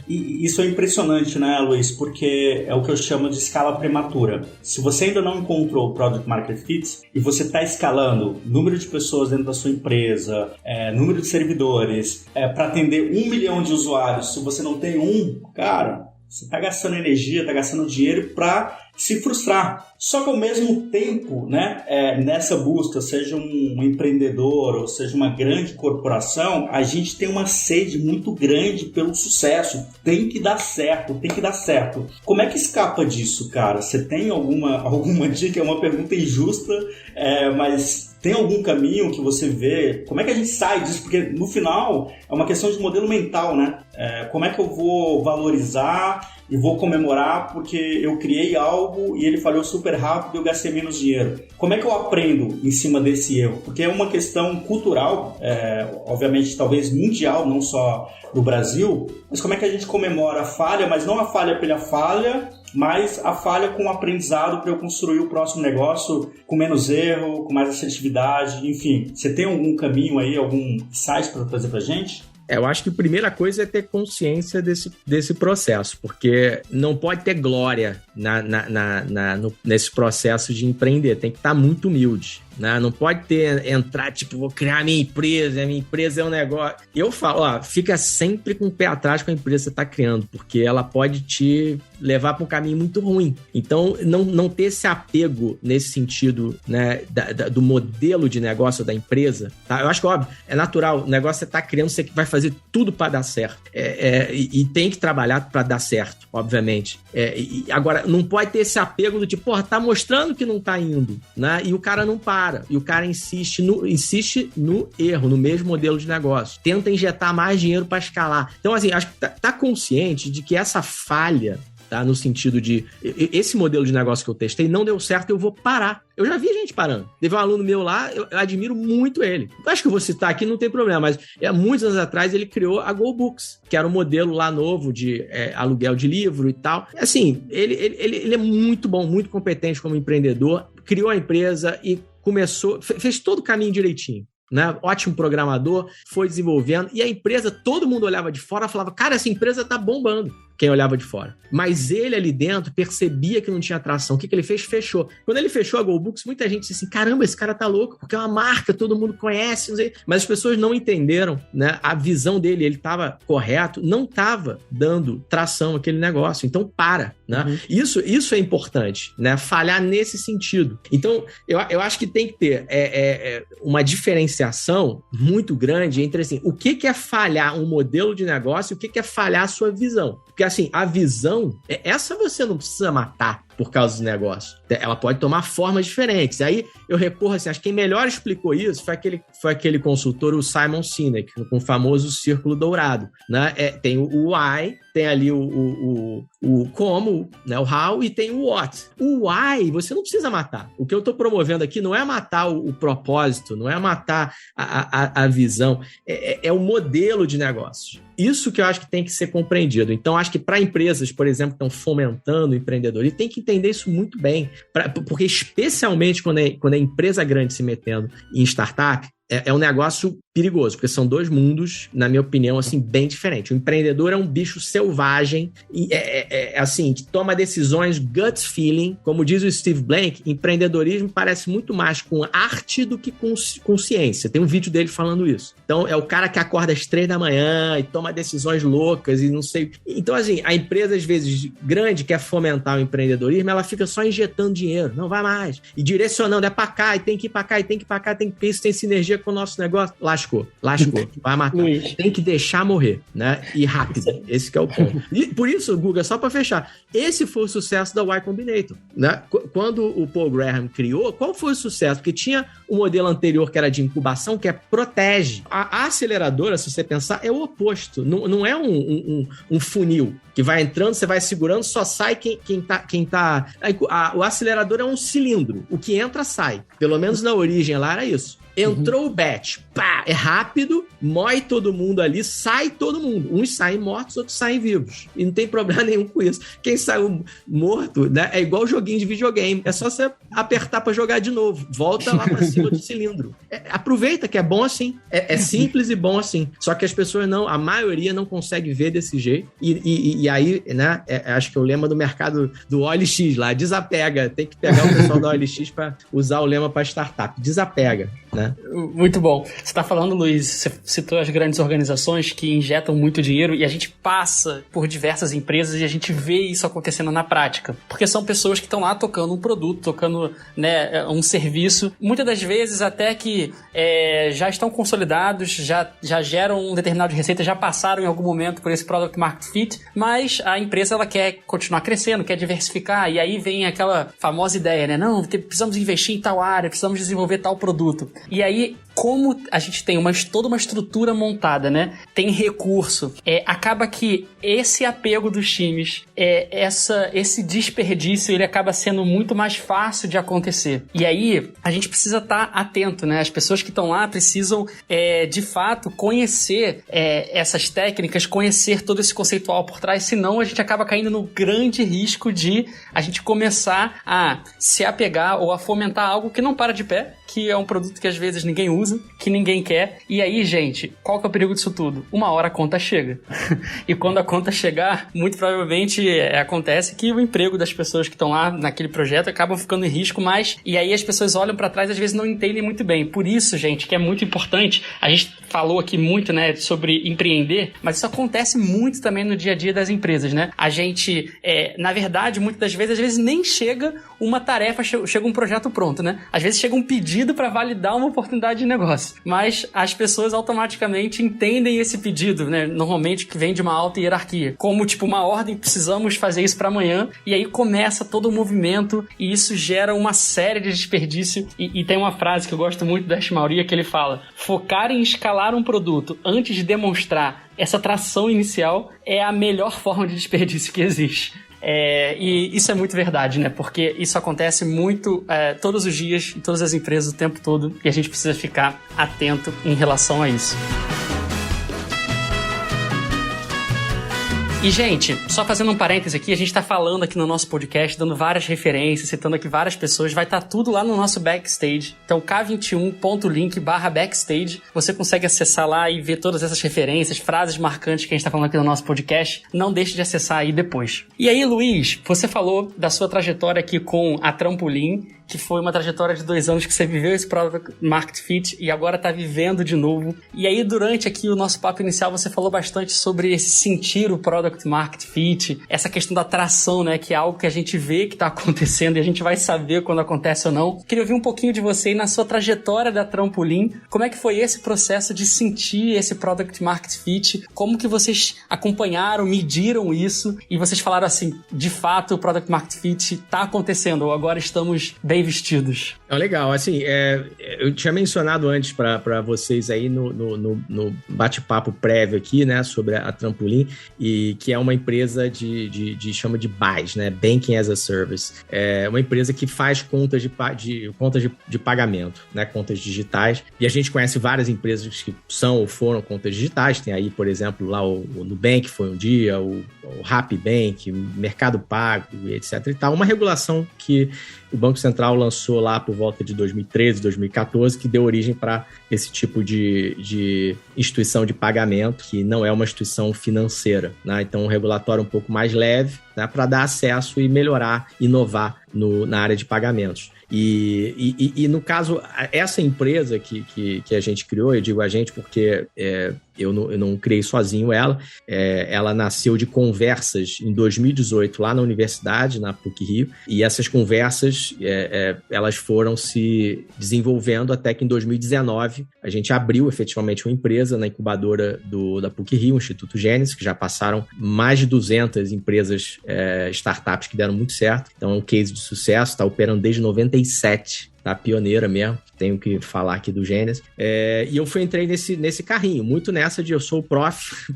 Speaker 4: E isso é impressionante, né, Luiz? Porque é o que eu chamo de escala prematura. Se você ainda não encontrou o Product Market Fit e você está escalando número de pessoas dentro da sua empresa, número de servidores, para atender 1 milhão de usuários, se você não tem cara, você está gastando energia, está gastando dinheiro para se frustrar. Só que ao mesmo tempo, né, nessa busca, seja um empreendedor ou seja uma grande corporação, a gente tem uma sede muito grande pelo sucesso. Tem que dar certo, tem que dar certo. Como é que escapa disso, cara? Você tem alguma dica? É uma pergunta injusta, mas tem algum caminho que você vê? Como é que a gente sai disso? Porque no final é uma questão de modelo mental, né? Como é que eu vou valorizar e vou comemorar porque eu criei algo e ele falhou super rápido e eu gastei menos dinheiro? Como é que eu aprendo em cima desse erro? Porque é uma questão cultural, obviamente talvez mundial, não só do Brasil, mas como é que a gente comemora a falha, mas não a falha pela falha, mas a falha com o aprendizado para eu construir o próximo negócio com menos erro, com mais assertividade, enfim. Você tem algum caminho aí, algum insight para trazer para a gente?
Speaker 3: Eu acho que a primeira coisa é ter consciência desse processo, porque não pode ter glória nesse processo de empreender, tem que estar muito humilde, né? Não pode entrar, tipo, vou criar a minha empresa é um negócio. Eu falo, fica sempre com o pé atrás com a empresa que você está criando, porque ela pode te levar para um caminho muito ruim. Então, não ter esse apego nesse sentido, né, do modelo de negócio da empresa, tá? Eu acho que, óbvio, é natural, o negócio que você está criando, você vai fazer tudo para dar certo. E tem que trabalhar para dar certo, obviamente. Agora, não pode ter esse apego do tipo, tá mostrando que não tá indo, né? E o cara não para. E o cara insiste no erro, no mesmo modelo de negócio. Tenta injetar mais dinheiro para escalar. Então, assim, acho que tá consciente de que essa falha, tá, no sentido de esse modelo de negócio que eu testei não deu certo, eu vou parar. Eu já vi gente parando. Teve um aluno meu lá, eu admiro muito ele. Eu acho que eu vou citar aqui, não tem problema, mas muitos anos atrás ele criou a GoBooks, que era um modelo lá novo de aluguel de livro e tal. Assim, ele é muito bom, muito competente como empreendedor, criou a empresa e começou, fez todo o caminho direitinho, né? Ótimo programador, foi desenvolvendo, e a empresa, todo mundo olhava de fora e falava, cara, essa empresa tá bombando. Quem olhava de fora. Mas ele ali dentro percebia que não tinha atração. O que ele fez? Fechou. Quando ele fechou a GoBooks, muita gente disse assim, caramba, esse cara tá louco, porque é uma marca, todo mundo conhece, não sei. Mas as pessoas não entenderam, né, a visão dele. Ele estava correto, não estava dando tração àquele negócio. Então, para. Né? Uhum. Isso é importante, né? Falhar nesse sentido. Então, eu acho que tem que ter uma diferenciação muito grande entre assim, o que é falhar um modelo de negócio e o que é falhar a sua visão. Porque assim, a visão, essa você não precisa matar por causa do negócio. Ela pode tomar formas diferentes. Aí eu recorro assim, acho que quem melhor explicou isso foi aquele consultor, o Simon Sinek, com o famoso círculo dourado. Né? Tem o why, tem ali o como, né? O how, e tem o what. O why você não precisa matar. O que eu estou promovendo aqui não é matar o propósito, não é matar a visão, é o modelo de negócio. Isso que eu acho que tem que ser compreendido. Então, acho que para empresas, por exemplo, que estão fomentando o empreendedorismo, tem que entender isso muito bem. Porque especialmente quando é empresa grande se metendo em startup, é um negócio perigoso, porque são dois mundos, na minha opinião, assim, bem diferentes. O empreendedor é um bicho selvagem, e assim, que toma decisões gut feeling. Como diz o Steve Blank, empreendedorismo parece muito mais com arte do que com ciência. Tem um vídeo dele falando isso. Então, é o cara que acorda às 3 da manhã e toma decisões loucas e não sei... Então, assim, a empresa, às vezes, grande, quer fomentar o empreendedorismo, ela fica só injetando dinheiro. Não vai mais. E direcionando, é pra cá, e tem que ir pra cá, e tem que ir pra cá, tem que isso, tem sinergia com o nosso negócio. Lascou. lascou, vai matar.
Speaker 1: Luiz.
Speaker 3: Tem que deixar morrer, né? E rápido, esse que é o ponto. E por isso, Guga, só para fechar, esse foi o sucesso da Y Combinator, né? Quando o Paul Graham criou, qual foi o sucesso? Porque tinha o modelo anterior que era de incubação, que protege. A aceleradora, se você pensar, é o oposto. Não é um funil que vai entrando, você vai segurando, só sai quem tá... O acelerador é um cilindro. O que entra, sai. Pelo menos na origem lá era isso. Entrou o batch, pá, é rápido, mói todo mundo ali, sai todo mundo. Uns saem mortos, outros saem vivos. E não tem problema nenhum com isso. Quem saiu morto, né, é igual joguinho de videogame. É só você apertar pra jogar de novo. Volta lá pra cima do cilindro. Aproveita que é bom assim. É simples e bom assim. Só que as pessoas a maioria não consegue ver desse jeito. E aí, né, acho que é o lema do mercado do OLX lá, desapega. Tem que pegar o pessoal da OLX pra usar o lema pra startup. Desapega, né?
Speaker 1: Muito bom. Você está falando, Luiz, você citou as grandes organizações que injetam muito dinheiro e a gente passa por diversas empresas e a gente vê isso acontecendo na prática. Porque são pessoas que estão lá tocando um produto, tocando, né, um serviço. Muitas das vezes até que já estão consolidados, já geram um determinado de receita, já passaram em algum momento por esse Product Market Fit, mas a empresa ela quer continuar crescendo, quer diversificar, e aí vem aquela famosa ideia, né? Não, precisamos investir em tal área, precisamos desenvolver tal produto. E aí, como a gente tem toda uma estrutura montada, né? Tem recurso. Acaba que esse apego dos times, esse desperdício, ele acaba sendo muito mais fácil de acontecer. E aí, a gente precisa estar atento, né? As pessoas que estão lá precisam, de fato, conhecer essas técnicas, conhecer todo esse conceitual por trás, senão a gente acaba caindo no grande risco de a gente começar a se apegar ou a fomentar algo que não para de pé, que é um produto que às vezes ninguém usa, que ninguém quer. E aí, gente, qual que é o perigo disso tudo? Uma hora a conta chega. E quando a conta chegar, muito provavelmente acontece que o emprego das pessoas que estão lá naquele projeto acabam ficando em risco, e aí as pessoas olham para trás e às vezes não entendem muito bem. Por isso, gente, que é muito importante, a gente falou aqui muito, né, sobre empreender, mas isso acontece muito também no dia a dia das empresas, né? A gente, na verdade, muitas das vezes, às vezes nem chega uma tarefa, chega um projeto pronto, né? Às vezes chega um pedido para validar uma oportunidade de negócio, mas as pessoas automaticamente entendem esse pedido, né? Normalmente que vem de uma alta hierarquia, como tipo uma ordem, precisamos fazer isso para amanhã, e aí começa todo o movimento e isso gera uma série de desperdício. E tem uma frase que eu gosto muito da Ash Maurya, que ele fala: focar em escalar um produto antes de demonstrar essa tração inicial é a melhor forma de desperdício que existe. E isso é muito verdade, né? Porque isso acontece muito todos os dias, em todas as empresas, o tempo todo, e a gente precisa ficar atento em relação a isso. E, gente, só fazendo um parêntese aqui, a gente tá falando aqui no nosso podcast, dando várias referências, citando aqui várias pessoas, vai estar tudo lá no nosso backstage. Então, k21.link/backstage, você consegue acessar lá e ver todas essas referências, frases marcantes que a gente tá falando aqui no nosso podcast. Não deixe de acessar aí depois. E aí, Luiz, você falou da sua trajetória aqui com a Trampolim, que foi uma trajetória de 2 anos que você viveu esse Product Market Fit e agora tá vivendo de novo. E aí, durante aqui o nosso papo inicial, você falou bastante sobre esse sentir o Product Market Fit, essa questão da atração, né, que é algo que a gente vê que tá acontecendo e a gente vai saber quando acontece ou não. Queria ouvir um pouquinho de você e na sua trajetória da Trampolim, como é que foi esse processo de sentir esse Product Market Fit, como que vocês acompanharam, mediram isso e vocês falaram assim, de fato o Product Market Fit tá acontecendo, ou agora estamos bem vestidos.
Speaker 3: Legal, assim, eu tinha mencionado antes para vocês aí no bate-papo prévio aqui, né, sobre a Trampolim, e que é uma empresa chama de BaaS, né, Banking as a Service. É uma empresa que faz contas de pagamento, né, contas digitais, e a gente conhece várias empresas que são ou foram contas digitais, tem aí, por exemplo, lá o Nubank foi um dia, o Rappi Bank, o Mercado Pago, etc e tal, uma regulação que o Banco Central lançou lá por volta de 2013, 2014, que deu origem para esse tipo de instituição de pagamento, que não é uma instituição financeira, né? Então, um relatório um pouco mais leve, né, para dar acesso e melhorar, inovar na área de pagamentos. E no caso, essa empresa que a gente criou, eu digo a gente porque Eu não criei sozinho ela. Ela nasceu de conversas em 2018 lá na universidade, na PUC-Rio, e essas conversas, elas foram se desenvolvendo até que em 2019 a gente abriu efetivamente uma empresa na incubadora da PUC-Rio, o Instituto Gênesis, que já passaram mais de 200 empresas, startups que deram muito certo. Então é um case de sucesso, está operando desde 97, tá? Pioneira mesmo, tenho que falar aqui do Gênesis. E eu entrei nesse carrinho, muito nessa de eu sou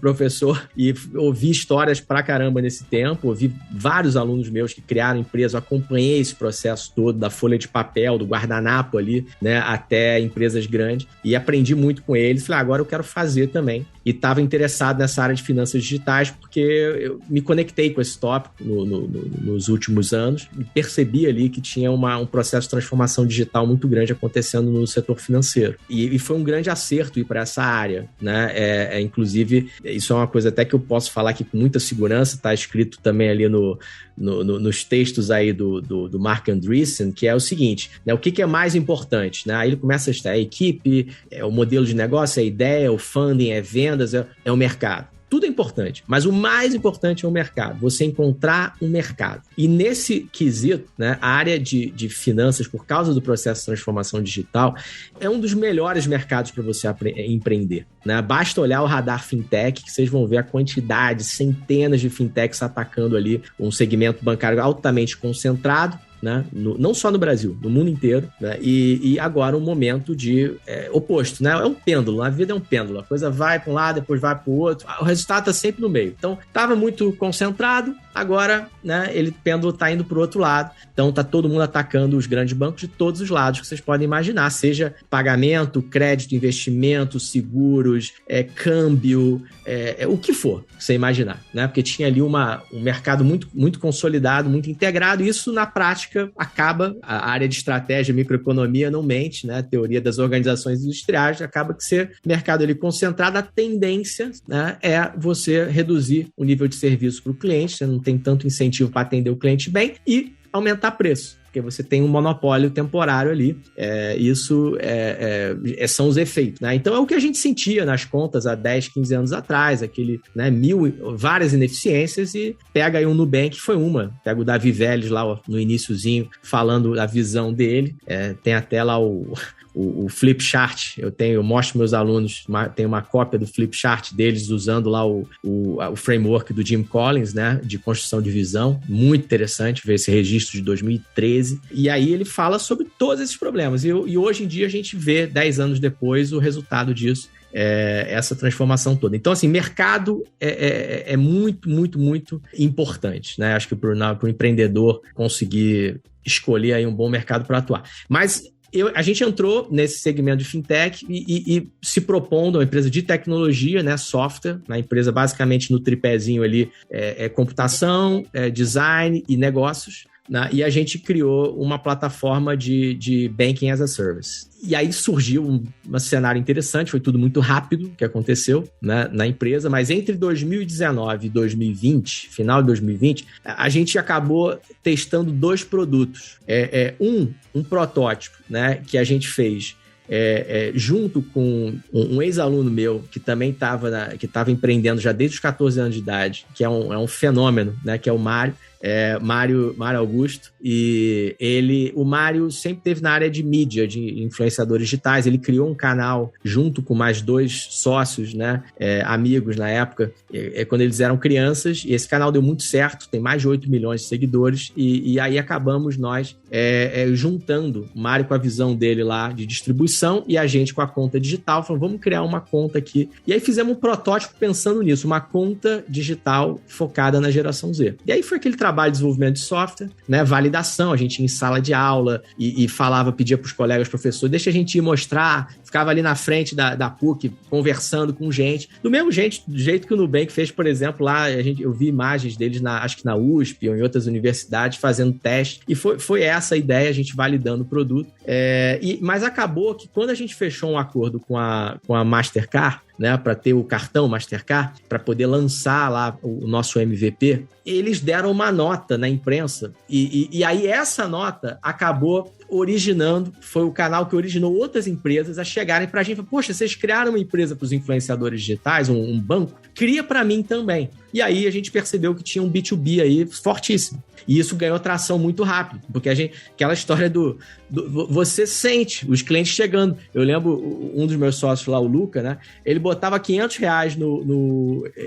Speaker 3: professor, e ouvi histórias pra caramba nesse tempo, ouvi vários alunos meus que criaram empresa, acompanhei esse processo todo, da folha de papel, do guardanapo ali, né, até empresas grandes, e aprendi muito com eles. Falei, agora eu quero fazer também. E estava interessado nessa área de finanças digitais, porque eu me conectei com esse tópico nos últimos anos, e percebi ali que tinha um processo de transformação digital muito grande acontecendo no setor financeiro. E foi um grande acerto ir para essa área, né? Inclusive, isso é uma coisa até que eu posso falar aqui com muita segurança, está escrito também ali nos textos aí do Marc Andreessen, que é o seguinte, né? O que é mais importante, né? Aí ele começa a estar a equipe, o modelo de negócio, a ideia, o funding, vendas, é o mercado. Tudo é importante, mas o mais importante é o mercado, você encontrar um mercado. E nesse quesito, né, a área de finanças, por causa do processo de transformação digital, é um dos melhores mercados para você empreender, né? Basta olhar o radar fintech, que vocês vão ver a quantidade, centenas de fintechs atacando ali um segmento bancário altamente concentrado, né? Não só no Brasil, no mundo inteiro, né? E agora um momento de oposto, né? É um pêndulo, a vida é um pêndulo, a coisa vai para um lado, depois vai para o outro, o resultado está sempre no meio. Então, estava muito concentrado, agora, né, pêndulo está indo para o outro lado, então está todo mundo atacando os grandes bancos de todos os lados que vocês podem imaginar, seja pagamento, crédito, investimento, seguros, câmbio, o que for, você imaginar, né? Porque tinha ali um mercado muito, muito consolidado, muito integrado, e isso na prática acaba, a área de estratégia, microeconomia não mente, né? A teoria das organizações industriais, acaba que ser mercado ali concentrado, a tendência, né, é você reduzir o nível de serviço para o cliente, você não tem tanto incentivo para atender o cliente bem e aumentar preço, porque você tem um monopólio temporário ali. Isso são os efeitos, né? Então é o que a gente sentia nas contas há 10, 15 anos atrás, aquele, né, várias ineficiências, e pega aí um Nubank, foi pega o Davi Vélez lá no iniciozinho, falando da visão dele, tem até lá o flip chart, eu mostro meus alunos, tem uma cópia do flip chart deles usando lá o framework do Jim Collins, né, de construção de visão, muito interessante ver esse registro de 2013, e aí ele fala sobre todos esses problemas, e hoje em dia a gente vê, 10 anos depois, o resultado disso, essa transformação toda. Então, assim, mercado é muito, muito, muito importante, né? Acho que para o empreendedor conseguir escolher aí um bom mercado para atuar. Mas a gente entrou nesse segmento de fintech e se propondo, uma empresa de tecnologia, né, software, uma empresa basicamente no tripézinho ali, computação, design e negócios, né, e a gente criou uma plataforma de Banking as a Service. E aí surgiu um cenário interessante, foi tudo muito rápido que aconteceu, né, na empresa, mas entre 2019 e 2020, final de 2020, a gente acabou testando 2 produtos. Um protótipo, né, que a gente fez junto com um ex-aluno meu que também estava empreendendo já desde os 14 anos de idade, que é um fenômeno, né, que é o Mário. Mário Augusto, e o Mário sempre teve na área de mídia, de influenciadores digitais. Ele criou um canal junto com mais 2 sócios, né, amigos na época, quando eles eram crianças, e esse canal deu muito certo, tem mais de 8 milhões de seguidores, e aí acabamos nós juntando o Mário com a visão dele lá de distribuição e a gente com a conta digital, falando, vamos criar uma conta aqui, e aí fizemos um protótipo pensando nisso, uma conta digital focada na geração Z. E aí foi aquele trabalho de desenvolvimento de software, né, validação, a gente ia em sala de aula e pedia para os colegas professores, deixa a gente ir mostrar, ficava ali na frente da PUC conversando com gente, do mesmo jeito que o Nubank fez, por exemplo, lá eu vi imagens deles, acho que na USP ou em outras universidades, fazendo teste, e foi essa a ideia, a gente validando o produto, mas acabou que quando a gente fechou um acordo com a Mastercard, né, para ter o cartão Mastercard, para poder lançar lá o nosso MVP, eles deram uma nota na imprensa e aí essa nota acabou originando, foi o canal que originou outras empresas a chegarem pra gente e falar, poxa, vocês criaram uma empresa para os influenciadores digitais, um banco, cria para mim também. E aí a gente percebeu que tinha um B2B aí fortíssimo. E isso ganhou tração muito rápido, porque aquela história do você sente os clientes chegando. Eu lembro um dos meus sócios lá, o Luca, né? Ele botava R$500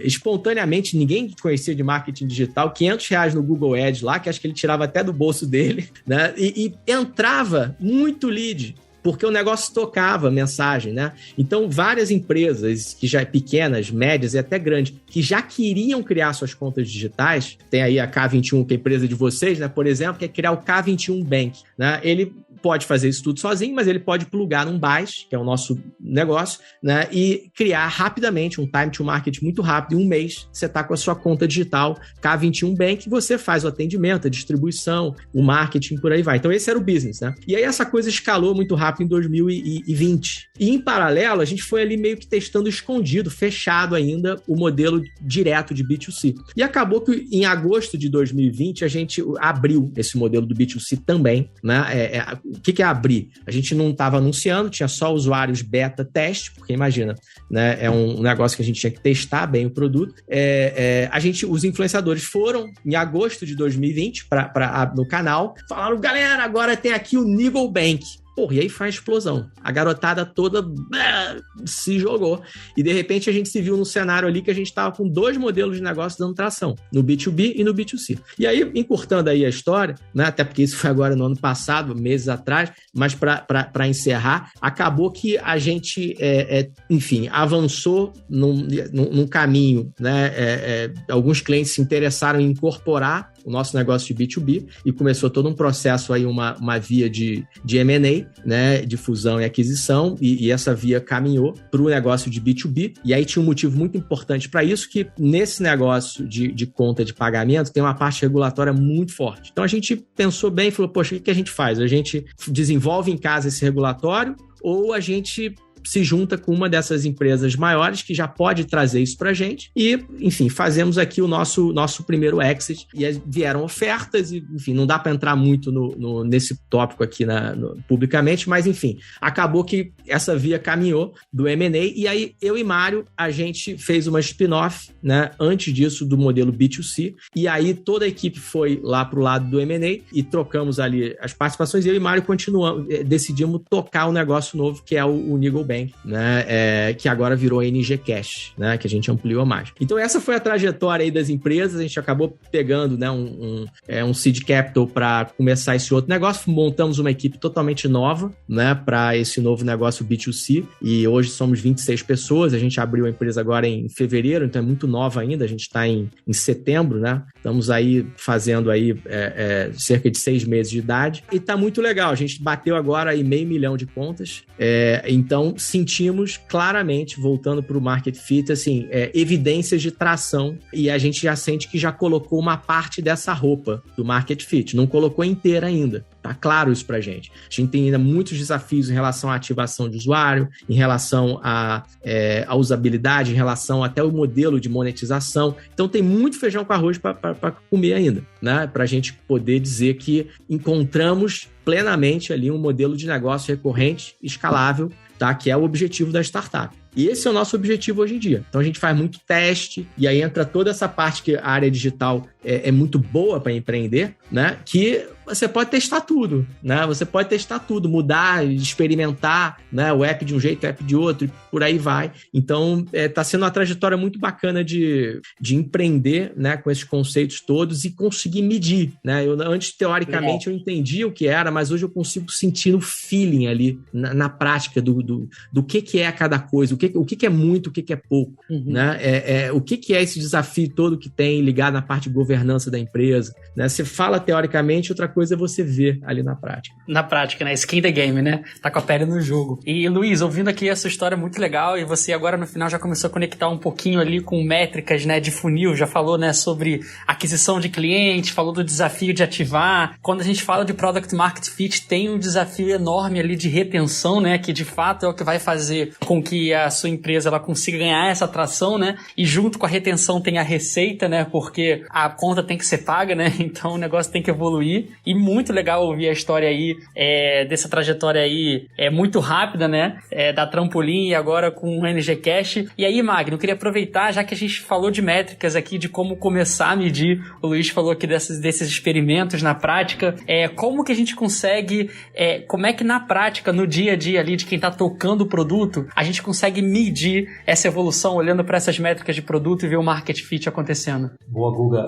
Speaker 3: espontaneamente, ninguém conhecia de marketing digital, R$500 no Google Ads lá, que acho que ele tirava até do bolso dele, né? E entrava muito lead, porque o negócio tocava mensagem, né? Então, várias empresas, que já pequenas, médias e até grandes, que já queriam criar suas contas digitais, tem aí a K21, que é a empresa de vocês, né? Por exemplo, que é criar o K21 Bank, né? Ele pode fazer isso tudo sozinho, mas ele pode plugar num BAS, que é o nosso negócio, né? E criar rapidamente um time to market muito rápido. Em um mês, você está com a sua conta digital K21 Bank, você faz o atendimento, a distribuição, o marketing, por aí vai. Então, esse era o business, né? E aí, essa coisa escalou muito rápido em 2020. E, em paralelo, a gente foi ali meio que testando escondido, fechado ainda, o modelo direto de B2C. E acabou que, em agosto de 2020, a gente abriu esse modelo do B2C também, né? O que é abrir? A gente não estava anunciando, tinha só usuários beta teste, porque imagina, né, é um negócio que a gente tinha que testar bem o produto. Os influenciadores foram em agosto de 2020 no canal, falaram, galera, agora tem aqui o Niggle Bank. Porra, e aí faz explosão. A garotada toda se jogou. E, de repente, a gente se viu num cenário ali que a gente estava com 2 modelos de negócio dando tração, no B2B e no B2C. E aí, encurtando aí a história, né, até porque isso foi agora no ano passado, meses atrás, mas para encerrar, acabou que a gente, enfim, avançou num caminho, né? Alguns clientes se interessaram em incorporar o nosso negócio de B2B e começou todo um processo aí, uma via de M&A, né, de fusão e aquisição, e essa via caminhou para o negócio de B2B, e aí tinha um motivo muito importante para isso, que nesse negócio de conta de pagamento tem uma parte regulatória muito forte. Então a gente pensou bem e falou, poxa, o que a gente faz? A gente desenvolve em casa esse regulatório ou a gente se junta com uma dessas empresas maiores que já pode trazer isso pra gente e, enfim, fazemos aqui o nosso primeiro exit e vieram ofertas e, enfim, não dá para entrar muito nesse tópico aqui publicamente, mas, enfim, acabou que essa via caminhou do M&A e aí eu e Mário, a gente fez uma spin-off, né, antes disso do modelo B2C e aí toda a equipe foi lá pro lado do M&A e trocamos ali as participações e eu e Mário decidimos tocar o negócio novo que é o Niggle Bank, né, que agora virou a NG Cash, né, que a gente ampliou mais. Então essa foi a trajetória aí das empresas, a gente acabou pegando, né, um seed capital para começar esse outro negócio, montamos uma equipe totalmente nova, né, para esse novo negócio B2C e hoje somos 26 pessoas, a gente abriu a empresa agora em fevereiro, então é muito nova ainda, a gente está em setembro, né, estamos aí fazendo aí cerca de 6 meses de idade e tá muito legal, a gente bateu agora aí 500 mil de contas, então sentimos claramente, voltando para o Market Fit, assim, evidências de tração e a gente já sente que já colocou uma parte dessa roupa do Market Fit, não colocou inteira ainda. Tá claro isso pra gente. A gente tem ainda muitos desafios em relação à ativação de usuário, em relação à usabilidade, em relação até o modelo de monetização. Então tem muito feijão com arroz para comer ainda, né? Pra gente poder dizer que encontramos plenamente ali um modelo de negócio recorrente, escalável, tá? Que é o objetivo da startup. E esse é o nosso objetivo hoje em dia. Então a gente faz muito teste e aí entra toda essa parte que a área digital é muito boa para empreender, né? Que você pode testar tudo, né? Você pode testar tudo, mudar, experimentar, né? O app de um jeito, o app de outro, e por aí vai. Então, tá sendo uma trajetória muito bacana de empreender, né? Com esses conceitos todos e conseguir medir, né? Antes, teoricamente, eu entendia o que era, mas hoje eu consigo sentir no feeling ali, na prática do que é cada coisa, o que é muito, o que é pouco, né? O que é esse desafio todo que tem ligado na parte de governança da empresa, né? Você fala teoricamente, outra coisa é você ver ali na prática.
Speaker 1: Na prática, né? Skin the game, né? Tá com a pele no jogo. E, Luiz, ouvindo aqui essa história muito legal e você agora no final já começou a conectar um pouquinho ali com métricas, né, de funil, já falou, né, sobre aquisição de clientes, falou do desafio de ativar. Quando a gente fala de Product Market Fit, tem um desafio enorme ali de retenção, né, que de fato é o que vai fazer com que a sua empresa ela consiga ganhar essa atração, né? E junto com a retenção tem a receita, né? Porque a conta tem que ser paga, né? Então o negócio tem que evoluir. E muito legal ouvir a história aí, dessa trajetória aí, muito rápida, né? Da Trampolim e agora com o NG Cash. E aí, Magno, eu queria aproveitar, já que a gente falou de métricas aqui, de como começar a medir, o Luiz falou aqui desses experimentos na prática, como que a gente consegue, como é que na prática, no dia a dia ali de quem tá tocando o produto, a gente consegue medir essa evolução olhando para essas métricas de produto e ver o market fit acontecendo?
Speaker 4: Boa, Guga.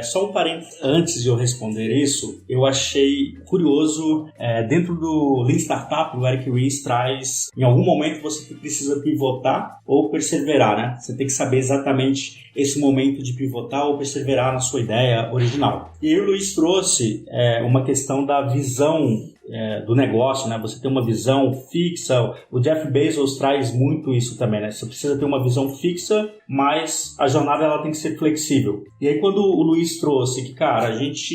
Speaker 4: Só um parênteses antes de eu responder isso, eu achei curioso, dentro do Lean Startup, o Eric Ries traz, em algum momento você precisa pivotar ou perseverar, né? Você tem que saber exatamente esse momento de pivotar ou perseverar na sua ideia original. E aí o Luiz trouxe uma questão da visão do negócio, né? Você tem uma visão fixa. O Jeff Bezos traz muito isso também, né? Você precisa ter uma visão fixa, mas a jornada ela tem que ser flexível. E aí quando o Luiz trouxe que, cara, a gente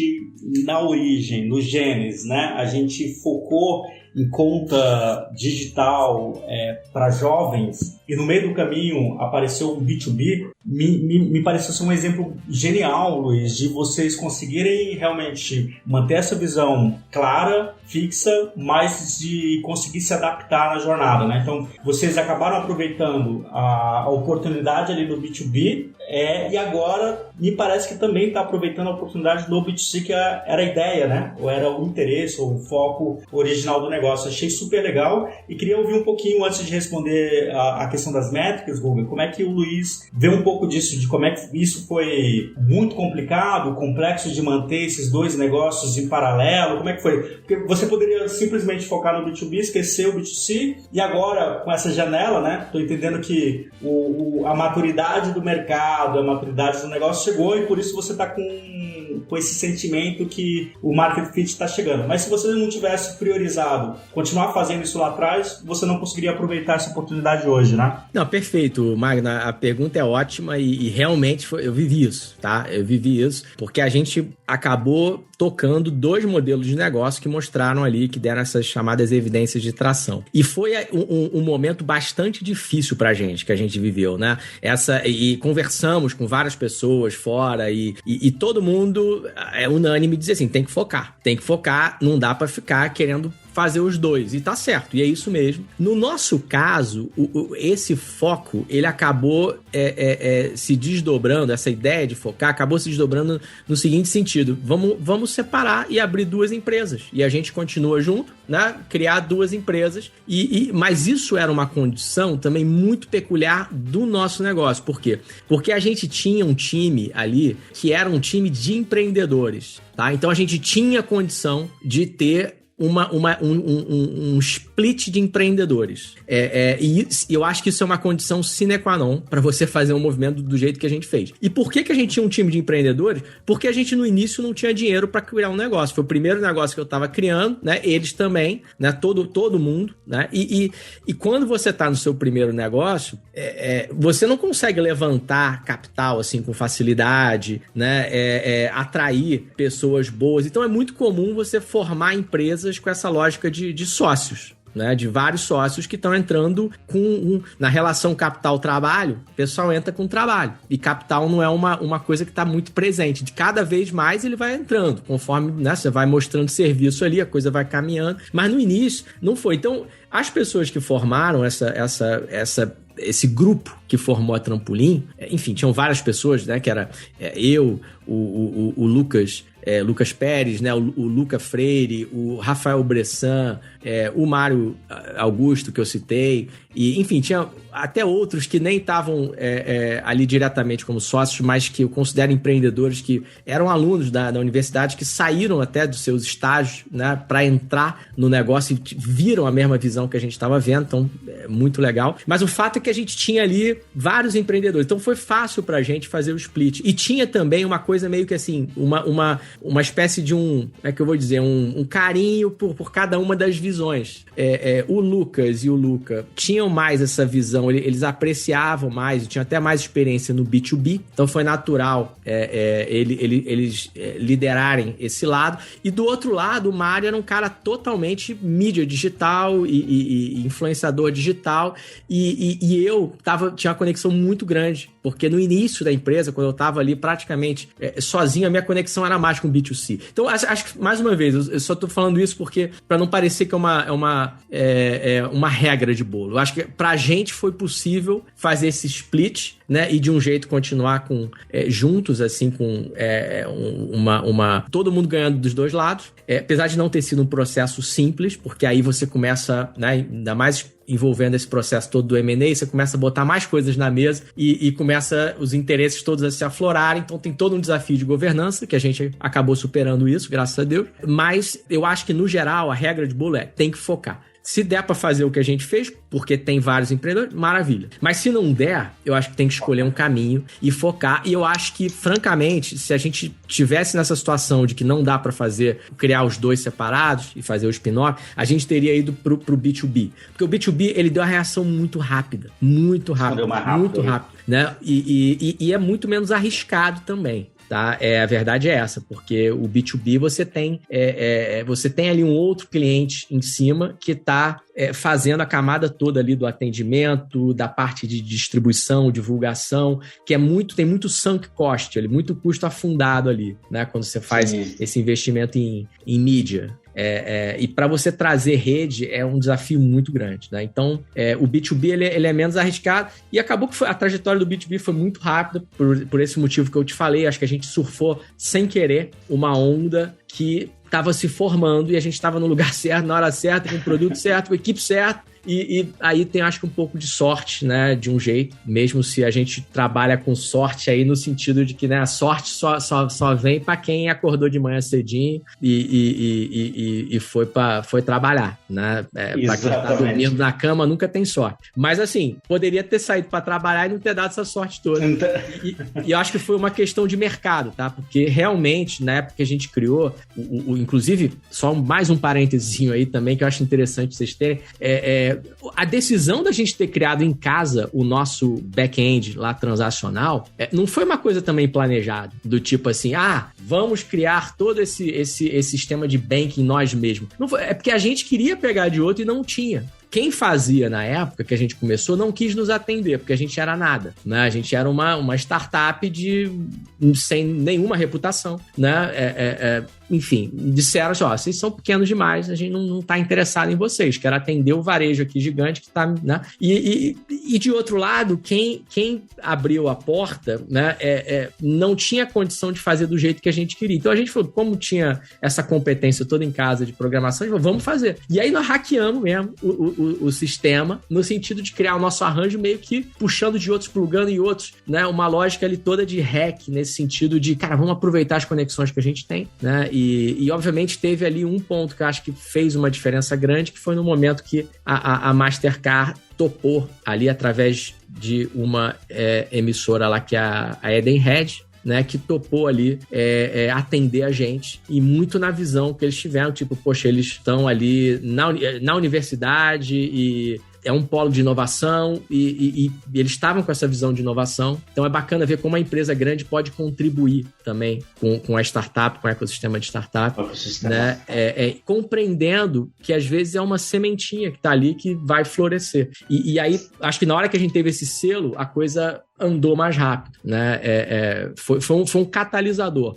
Speaker 4: na origem, no Gênesis, né? A gente focou em conta digital para jovens e no meio do caminho apareceu um B2B, me pareceu ser um exemplo genial, Luiz, de vocês conseguirem realmente manter essa visão clara, fixa, mas de conseguir se adaptar na jornada, né? Então, vocês acabaram aproveitando a oportunidade ali do B2B e agora me parece que também está aproveitando a oportunidade do B2C, que era a ideia, né? Ou era o interesse, ou o foco original do negócio. Achei super legal e queria ouvir um pouquinho, antes de responder a questão das métricas, Google, como é que o Luiz vê um pouco disso, de como é que isso foi muito complicado, complexo de manter esses dois negócios em paralelo, como é que foi? Porque você poderia simplesmente focar no B2B, esquecer o B2C, e agora, com essa janela, né, estou entendendo que a maturidade do mercado, a maturidade do negócio chegou e por isso você está com esse sentimento que o market fit está chegando. Mas se você não tivesse priorizado continuar fazendo isso lá atrás, você não conseguiria aproveitar essa oportunidade hoje, né?
Speaker 3: Não, perfeito, Magna. A pergunta é ótima e realmente eu vivi isso, tá? Eu vivi isso porque a gente acabou tocando dois modelos de negócio que mostraram ali, que deram essas chamadas evidências de tração. E foi um momento bastante difícil pra gente, que a gente viveu, né? E conversamos com várias pessoas fora e todo mundo é unânime dizer assim, tem que focar, não dá pra ficar querendo fazer os dois, e tá certo, e é isso mesmo. No nosso caso, esse foco, ele acabou se desdobrando, essa ideia de focar, acabou se desdobrando no seguinte sentido, vamos separar e abrir duas empresas, e a gente continua junto, né, criar duas empresas, mas isso era uma condição também muito peculiar do nosso negócio. Por quê? Porque a gente tinha um time ali que era um time de empreendedores, tá? Então a gente tinha condição de ter um split de empreendedores. E eu acho que isso é uma condição sine qua non para você fazer um movimento do jeito que a gente fez. E por que a gente tinha um time de empreendedores? Porque a gente no início não tinha dinheiro para criar um negócio. Foi o primeiro negócio que eu estava criando, né? Eles também, né? Todo mundo, né? E quando você está no seu primeiro negócio, você não consegue levantar capital assim com facilidade, né? Atrair pessoas boas. Então é muito comum você formar empresas com essa lógica de sócios, né? De vários sócios que estão entrando na relação capital-trabalho, o pessoal entra com trabalho. E capital não é uma coisa que está muito presente. De cada vez mais ele vai entrando, conforme, né, você vai mostrando serviço ali, a coisa vai caminhando. Mas no início não foi. Então, as pessoas que formaram esse grupo que formou a Trampolim, enfim, tinham várias pessoas, né? Que era eu, o Lucas Pérez, né? O Luca Freire, o Rafael Bressan, o Mário Augusto, que eu citei, e, enfim, tinha até outros que nem estavam ali diretamente como sócios, mas que eu considero empreendedores que eram alunos da universidade, que saíram até dos seus estágios, né, para entrar no negócio e viram a mesma visão que a gente estava vendo, então é muito legal. Mas o fato é que a gente tinha ali vários empreendedores, então foi fácil pra gente fazer o split. E tinha também uma coisa meio que assim, uma espécie de como é que eu vou dizer, um carinho por cada uma das visões. O Lucas e o Luca tinham mais essa visão, eles apreciavam mais, tinham até mais experiência no B2B, então foi natural eles liderarem esse lado. E do outro lado, o Mário era um cara totalmente mídia digital e influenciador digital, e eu tinha uma conexão muito grande, porque no início da empresa, quando eu estava ali praticamente sozinho, a minha conexão era mais com B2C. Então, acho que, mais uma vez, eu só estou falando isso porque, para não parecer que é uma regra de bolo. Eu acho que pra gente foi possível fazer esse split, né, e de um jeito continuar juntos, assim, com todo mundo ganhando dos dois lados, apesar de não ter sido um processo simples, porque aí você começa, né, ainda mais envolvendo esse processo todo do M&A, você começa a botar mais coisas na mesa e começa os interesses todos a se aflorarem, então tem todo um desafio de governança, que a gente acabou superando isso, graças a Deus, mas eu acho que, no geral, a regra de bolo tem que focar. Se der para fazer o que a gente fez, porque tem vários empreendedores, maravilha. Mas se não der, eu acho que tem que escolher um caminho e focar. E eu acho que, francamente, se a gente tivesse nessa situação de que não dá para criar os dois separados e fazer o spin-off, a gente teria ido pro B2B. Porque o B2B, ele deu uma reação muito rápida. Muito rápida. Muito rápido, né? E é muito menos arriscado também. Tá? A verdade é essa, porque o B2B você tem ali um outro cliente em cima que está fazendo a camada toda ali do atendimento, da parte de distribuição, divulgação, que tem muito sunk cost, muito custo afundado ali, né? Quando você faz esse investimento em mídia. E para você trazer rede é um desafio muito grande, né? Então, o B2B ele é menos arriscado, e acabou que a trajetória do B2B foi muito rápida por esse motivo que eu te falei. Acho que a gente surfou sem querer uma onda que estava se formando e a gente estava no lugar certo, na hora certa, com o produto certo, com a equipe certa. E aí tem, acho que, um pouco de sorte, né, de um jeito, mesmo se a gente trabalha com sorte aí no sentido de que, né, a sorte só vem para quem acordou de manhã cedinho e foi trabalhar, né? Para quem tá dormindo na cama nunca tem sorte. Mas, assim, poderia ter saído para trabalhar e não ter dado essa sorte toda. E eu acho que foi uma questão de mercado, tá? Porque realmente, na época que a gente criou, inclusive, só mais um parênteses aí também que eu acho interessante vocês terem, a decisão da gente ter criado em casa o nosso back-end lá transacional não foi uma coisa também planejada, do tipo assim, vamos criar todo esse sistema de banking nós mesmos. Não foi, porque a gente queria pegar de outro e não tinha. Quem fazia na época que a gente começou não quis nos atender, porque a gente era nada, né? A gente era uma startup sem nenhuma reputação, né? Enfim, disseram assim, vocês são pequenos demais, a gente não está interessado em vocês, quero atender o varejo aqui gigante que está, né? E de outro lado, quem abriu a porta, né, não tinha condição de fazer do jeito que a gente queria. Então a gente falou, como tinha essa competência toda em casa de programação, a gente falou, vamos fazer. E aí nós hackeamos mesmo o sistema, no sentido de criar o nosso arranjo meio que puxando de outros, plugando em outros, né? Uma lógica ali toda de hack, nesse sentido de, cara, vamos aproveitar as conexões que a gente tem, né? E obviamente teve ali um ponto que eu acho que fez uma diferença grande, que foi no momento que a Mastercard topou ali através de uma emissora lá que é a Edenred, né, que topou ali atender a gente, e muito na visão que eles tiveram, tipo, poxa, eles estão ali na universidade e é um polo de inovação e eles estavam com essa visão de inovação. Então é bacana ver como a empresa grande pode contribuir também com a startup, com o ecossistema de startup, né? Compreendendo que às vezes é uma sementinha que está ali que vai florescer. E aí, acho que na hora que a gente teve esse selo, a coisa andou mais rápido, né? Foi um catalisador.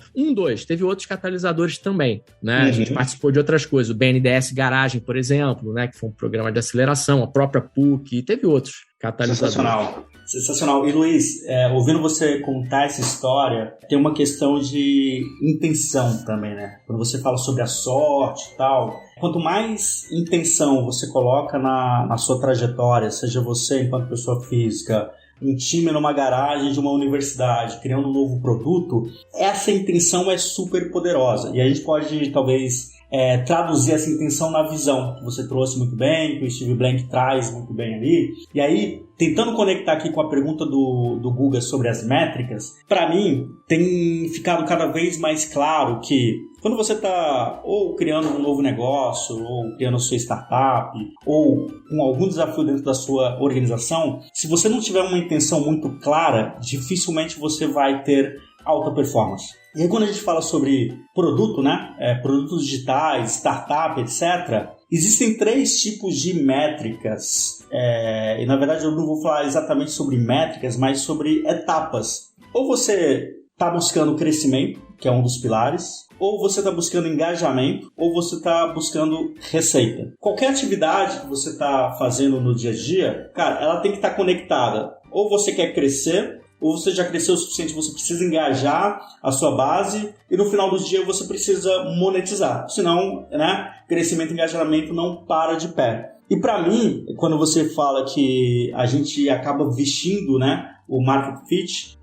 Speaker 3: Teve outros catalisadores também, né? A gente participou de outras coisas, o BNDES Garagem, por exemplo, né? Que foi um programa de aceleração, a própria PUC, teve outros catalisadores.
Speaker 4: Sensacional. E Luiz, ouvindo você contar essa história, tem uma questão de intenção também, né? Quando você fala sobre a sorte e tal, quanto mais intenção você coloca na sua trajetória, seja você enquanto pessoa física, um time numa garagem de uma universidade, criando um novo produto, essa intenção é super poderosa. E a gente pode, talvez, traduzir essa intenção na visão, que você trouxe muito bem, que o Steve Blank traz muito bem ali. E aí, tentando conectar aqui com a pergunta do Guga sobre as métricas, para mim, tem ficado cada vez mais claro que quando você está ou criando um novo negócio, ou criando a sua startup, ou com algum desafio dentro da sua organização, se você não tiver uma intenção muito clara, dificilmente você vai ter alta performance. E aí quando a gente fala sobre produto, né? Produtos digitais, startup, etc., existem 3 tipos de métricas. E na verdade eu não vou falar exatamente sobre métricas, mas sobre etapas. Ou você está buscando crescimento, que é um dos pilares, ou você está buscando engajamento, ou você está buscando receita. Qualquer atividade que você está fazendo no dia a dia, cara, ela tem que estar conectada. Ou você quer crescer, ou você já cresceu o suficiente, você precisa engajar a sua base, e no final do dia você precisa monetizar. Senão, né, crescimento e engajamento não para de pé. E para mim, quando você fala que a gente acaba vestindo, né, o Market Fit,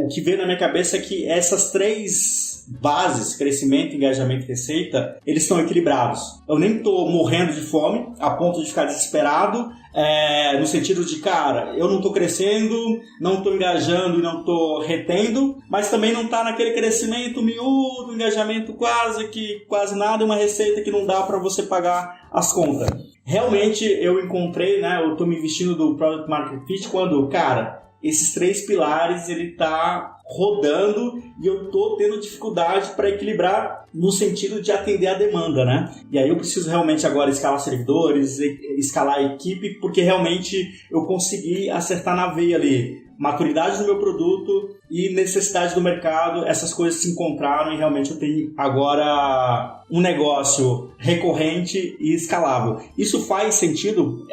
Speaker 4: o que vem na minha cabeça é que essas 3 bases, crescimento, engajamento e receita, eles estão equilibrados. Eu nem estou morrendo de fome a ponto de ficar desesperado, no sentido de, cara, eu não estou crescendo, não estou engajando e não estou retendo, mas também não está naquele crescimento miúdo, engajamento quase nada, e uma receita que não dá para você pagar as contas. Realmente eu encontrei, né, eu estou me vestindo do Product Market Fit quando, cara, esses 3 pilares ele tá rodando e eu tô tendo dificuldade para equilibrar no sentido de atender a demanda, né? E aí eu preciso realmente agora escalar servidores, escalar a equipe, porque realmente eu consegui acertar na veia ali. Maturidade do meu produto e necessidade do mercado, essas coisas se encontraram e realmente eu tenho agora um negócio recorrente e escalável. Isso faz sentido?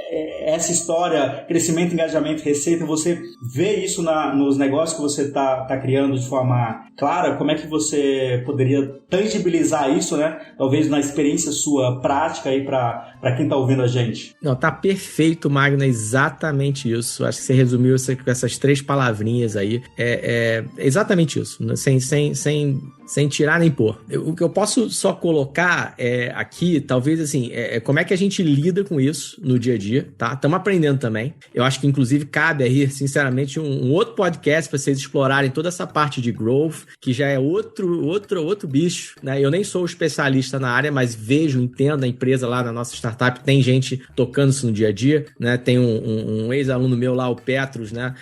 Speaker 4: Essa história, crescimento, engajamento, receita, você vê isso nos negócios que você está criando de forma clara? Como é que você poderia tangibilizar isso, né? Talvez na experiência sua prática aí para quem está ouvindo a gente.
Speaker 3: Não, tá perfeito, Magno, é exatamente isso. Acho que você resumiu isso com essas 3 palavrinhas aí. É exatamente isso, sem tirar nem pôr. O que eu posso só colocar aqui, talvez assim, como é que a gente lida com isso no dia a dia, tá? Estamos aprendendo também. Eu acho que inclusive cabe aí, sinceramente, um outro podcast para vocês explorarem toda essa parte de growth, que já é outro bicho, né? Eu nem sou especialista na área, mas vejo, entendo a empresa lá na nossa startup, tem gente tocando isso no dia a dia, né? Tem um ex-aluno meu lá, o Petros, né?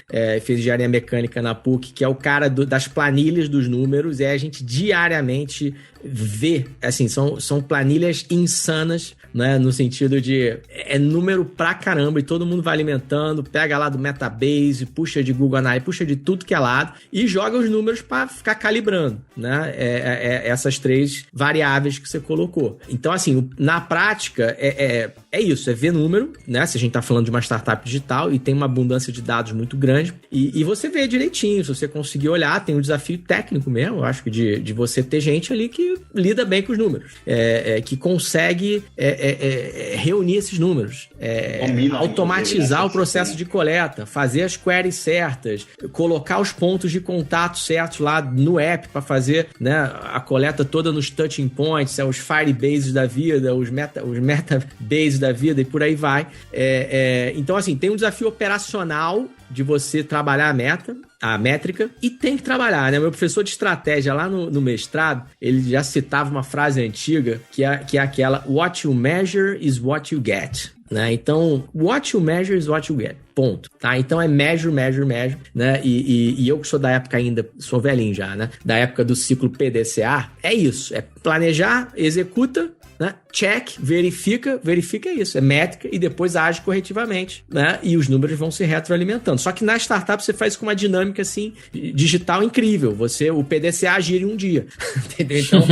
Speaker 3: Fez engenharia mecânica na PUC, que é o cara das planilhas dos números, e a gente diariamente vê, assim, são planilhas insanas, né, no sentido de número pra caramba e todo mundo vai alimentando, pega lá do Metabase, puxa de Google Analytics, puxa de tudo que é lado e joga os números para ficar calibrando, né, essas 3 variáveis que você colocou. Então, assim, na prática é isso, é ver número, né, se a gente tá falando de uma startup digital e tem uma abundância de dados muito grande e você vê direitinho, se você conseguir olhar, tem um desafio técnico mesmo, eu acho que de você ter gente ali que lida bem com os números, que consegue reunir esses números, automatizar o processo de coleta, fazer as queries certas, colocar os pontos de contato certos lá no app para fazer, né, a coleta toda nos touching points, os Firebases da vida, os Metabases da vida e por aí vai. Então, assim, tem um desafio operacional de você trabalhar a métrica, e tem que trabalhar, né? Meu professor de estratégia lá no mestrado, ele já citava uma frase antiga, que é aquela what you measure is what you get, né? Então, what you measure is what you get, ponto, tá? Então é measure, né? E eu que sou da época ainda, sou velhinho já, né? Da época do ciclo PDCA, é isso, é planejar, executa, né? Check, verifica isso, é métrica e depois age corretivamente, né? E os números vão se retroalimentando. Só que na startup você faz com uma dinâmica assim, digital incrível. O PDCA gira em um dia, entendeu? Então,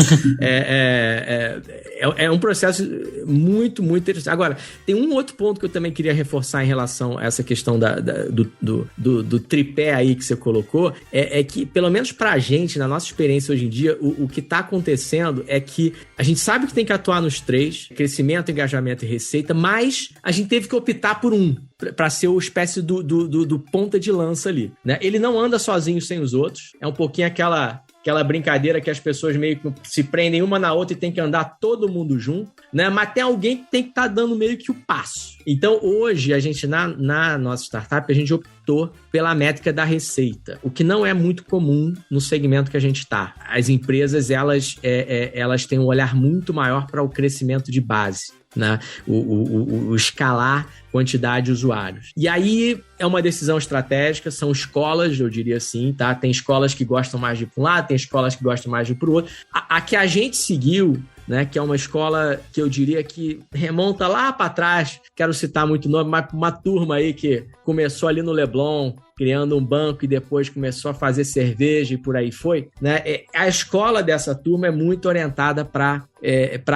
Speaker 3: é um processo muito, muito interessante. Agora, tem um outro ponto que eu também queria reforçar em relação a essa questão do tripé aí que você colocou, é que, pelo menos pra gente, na nossa experiência hoje em dia, o que tá acontecendo é que a gente sabe que tem que atuar nos 3, crescimento, engajamento e receita, mas a gente teve que optar por um, para ser uma espécie do ponta de lança ali, né? Ele não anda sozinho sem os outros, é um pouquinho aquela aquela brincadeira que as pessoas meio que se prendem uma na outra e tem que andar todo mundo junto, né? Mas tem alguém que tem que estar dando meio que o passo. Então, hoje, a gente, na nossa startup, a gente optou pela métrica da receita, o que não é muito comum no segmento que a gente está. As empresas, elas têm um olhar muito maior para o crescimento de base, né? O escalar quantidade de usuários. E aí é uma decisão estratégica, são escolas, eu diria assim, tá? Tem escolas que gostam mais de ir para um lado, tem escolas que gostam mais de ir para o outro. A que a gente seguiu, né, que é uma escola que eu diria que remonta lá para trás, quero citar muito nome, mas uma turma aí que começou ali no Leblon, criando um banco e depois começou a fazer cerveja e por aí foi, né? A escola dessa turma é muito orientada para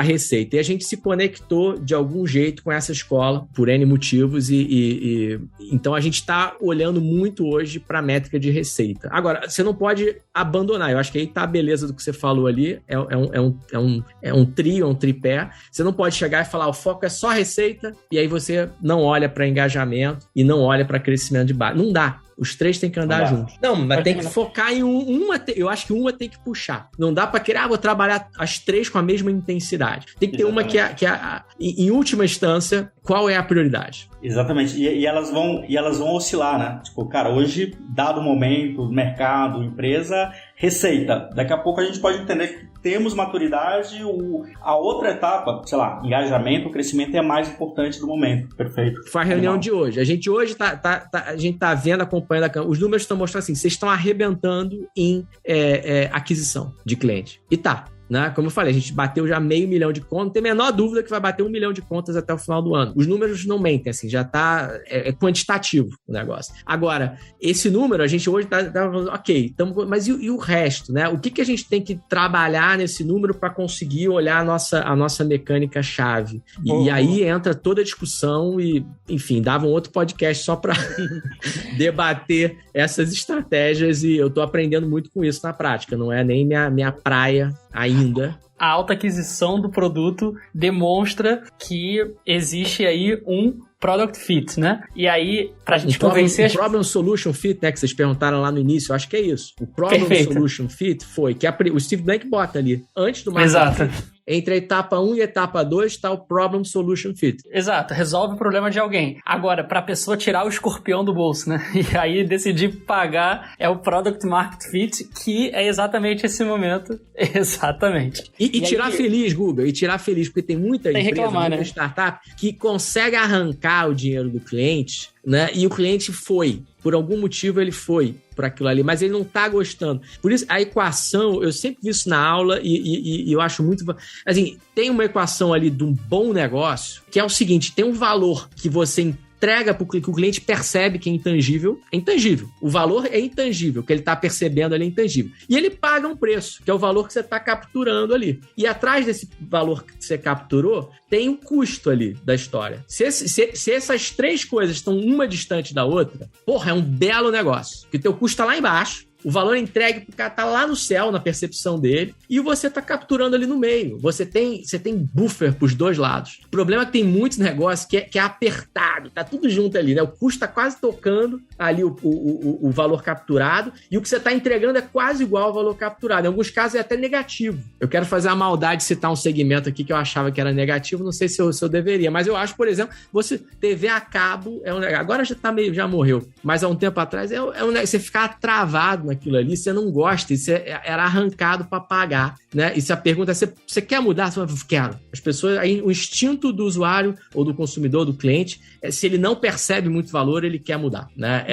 Speaker 3: receita. E a gente se conectou de algum jeito com essa escola, por N motivos, e então a gente está olhando muito hoje para a métrica de receita. Agora, você não pode abandonar, eu acho que aí tá a beleza do que você falou ali, é um trio, é um tripé. Você não pode chegar e falar, o foco é só receita, e aí você não olha para engajamento e não olha para crescimento de base. Não dá. Os três têm que andar juntos. Não, mas tem que focar em uma. Eu acho que uma tem que puxar. Não dá pra querer, vou trabalhar as três com a mesma intensidade. Tem que ter uma que em última instância, qual é a prioridade?
Speaker 4: Exatamente. E elas vão oscilar, né? Tipo, cara, hoje, dado o momento, mercado, empresa, receita. Daqui a pouco a gente pode entender que temos maturidade, a outra etapa, sei lá, engajamento, crescimento é a mais importante do momento. Perfeito.
Speaker 3: Foi a reunião de hoje. A gente hoje a gente tá vendo, acompanhando a câmera. Os números estão mostrando assim, vocês estão arrebentando em aquisição de cliente. E tá. Né? Como eu falei, a gente bateu já 500 mil de contas, não tem a menor dúvida que vai bater 1 milhão de contas até o final do ano. Os números não mentem, assim, já tá quantitativo o negócio. Agora, esse número, a gente hoje tá ok, mas e o resto, né? O que a gente tem que trabalhar nesse número para conseguir olhar a nossa mecânica-chave? E aí entra toda a discussão e, enfim, dava um outro podcast só para debater essas estratégias e eu tô aprendendo muito com isso na prática, não é nem minha praia ainda.
Speaker 1: A alta aquisição do produto demonstra que existe aí um product fit, né? E aí, pra gente convencer...
Speaker 3: O problem solution fit, né, que vocês perguntaram lá no início, eu acho que é isso. O problem solution fit foi que o Steve Blank bota ali, antes do marketing.
Speaker 1: Exato.
Speaker 3: Entre a etapa 1 e a etapa 2 está o Problem Solution Fit.
Speaker 1: Exato, resolve o problema de alguém. Agora, para a pessoa tirar o escorpião do bolso, né? E aí decidir pagar é o Product Market Fit, que é exatamente esse momento. Exatamente.
Speaker 3: E tirar aí, feliz, Guga, e tirar feliz, porque tem muita empresa, muita startup que consegue arrancar o dinheiro do cliente, né? E o cliente foi. Por algum motivo ele foi por aquilo ali, mas ele não tá gostando. Por isso, a equação, eu sempre vi isso na aula e eu acho muito... Assim, tem uma equação ali de um bom negócio, que é o seguinte, tem um valor que você entrega para o que o cliente percebe que é intangível. É intangível. O valor é intangível, o que ele está percebendo ali é intangível. E ele paga um preço, que é o valor que você está capturando ali. E atrás desse valor que você capturou, tem um custo ali da história. Se essas três coisas estão uma distante da outra, porra, é um belo negócio. Porque o teu custo está lá embaixo, o valor entregue pro cara tá lá no céu, na percepção dele, e você tá capturando ali no meio. Você tem buffer pros dois lados. O problema é que tem muitos negócios que é apertado, tá tudo junto ali, né? O custo tá quase tocando ali o valor capturado, e o que você tá entregando é quase igual ao valor capturado. Em alguns casos é até negativo. Eu quero fazer a maldade de citar um segmento aqui que eu achava que era negativo, não sei se eu deveria, mas eu acho, por exemplo, TV a cabo, agora já morreu, mas há um tempo atrás você ficar travado naquilo ali, você não gosta, isso era arrancado para pagar, né? E se a pergunta é, você quer mudar? Você fala, quero. As pessoas, aí o instinto do usuário ou do consumidor, do cliente, se ele não percebe muito valor, ele quer mudar, né?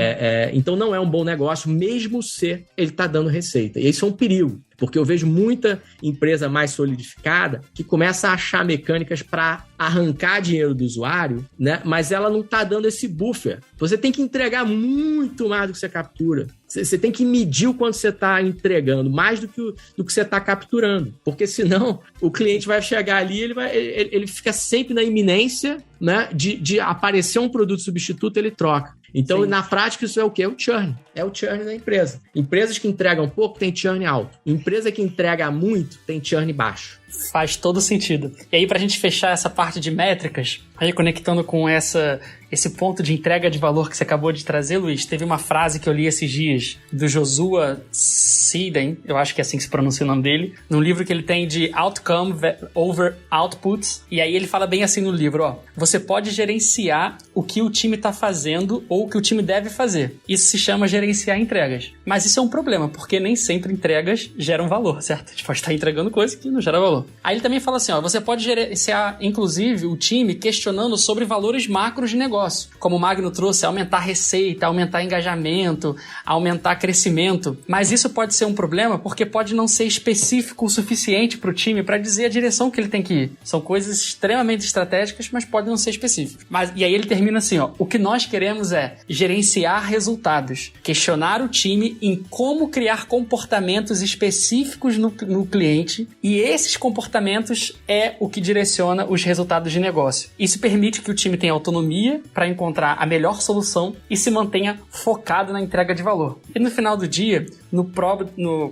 Speaker 3: Então não é um bom negócio, mesmo se ele está dando receita. E isso é um perigo. Porque eu vejo muita empresa mais solidificada que começa a achar mecânicas para arrancar dinheiro do usuário, né? Mas ela não está dando esse buffer. Você tem que entregar muito mais do que você captura. Você tem que medir o quanto você está entregando, mais do que você está capturando. Porque senão o cliente vai chegar ali, ele fica sempre na iminência, né, de aparecer um produto substituto, ele troca. Então, na prática, isso é o quê? É o churn. É o churn da empresa. Empresas que entregam pouco têm churn alto. Empresa que entrega muito tem churn baixo.
Speaker 1: Faz todo sentido. E aí, pra gente fechar essa parte de métricas, Aí, conectando com esse ponto de entrega de valor que você acabou de trazer, Luiz, teve uma frase que eu li esses dias do Joshua Seiden, eu acho que é assim que se pronuncia o nome dele, num livro que ele tem de Outcome over Outputs, e aí ele fala bem assim no livro, ó, você pode gerenciar o que o time está fazendo ou o que o time deve fazer. Isso se chama gerenciar entregas. Mas isso é um problema, porque nem sempre entregas geram valor, certo? A gente pode estar entregando coisa que não gera valor. Aí ele também fala assim, ó, você pode gerenciar, inclusive, o time questionando sobre valores macros de negócio. Como o Magno trouxe, aumentar receita, aumentar engajamento, aumentar crescimento. Mas isso pode ser um problema porque pode não ser específico o suficiente para o time para dizer a direção que ele tem que ir. São coisas extremamente estratégicas, mas podem não ser específicas. E aí ele termina assim, ó, o que nós queremos é gerenciar resultados, questionar o time em como criar comportamentos específicos no cliente, e esses comportamentos é o que direciona os resultados de negócio. Isso permite que o time tenha autonomia para encontrar a melhor solução e se mantenha focado na entrega de valor. E no final do dia,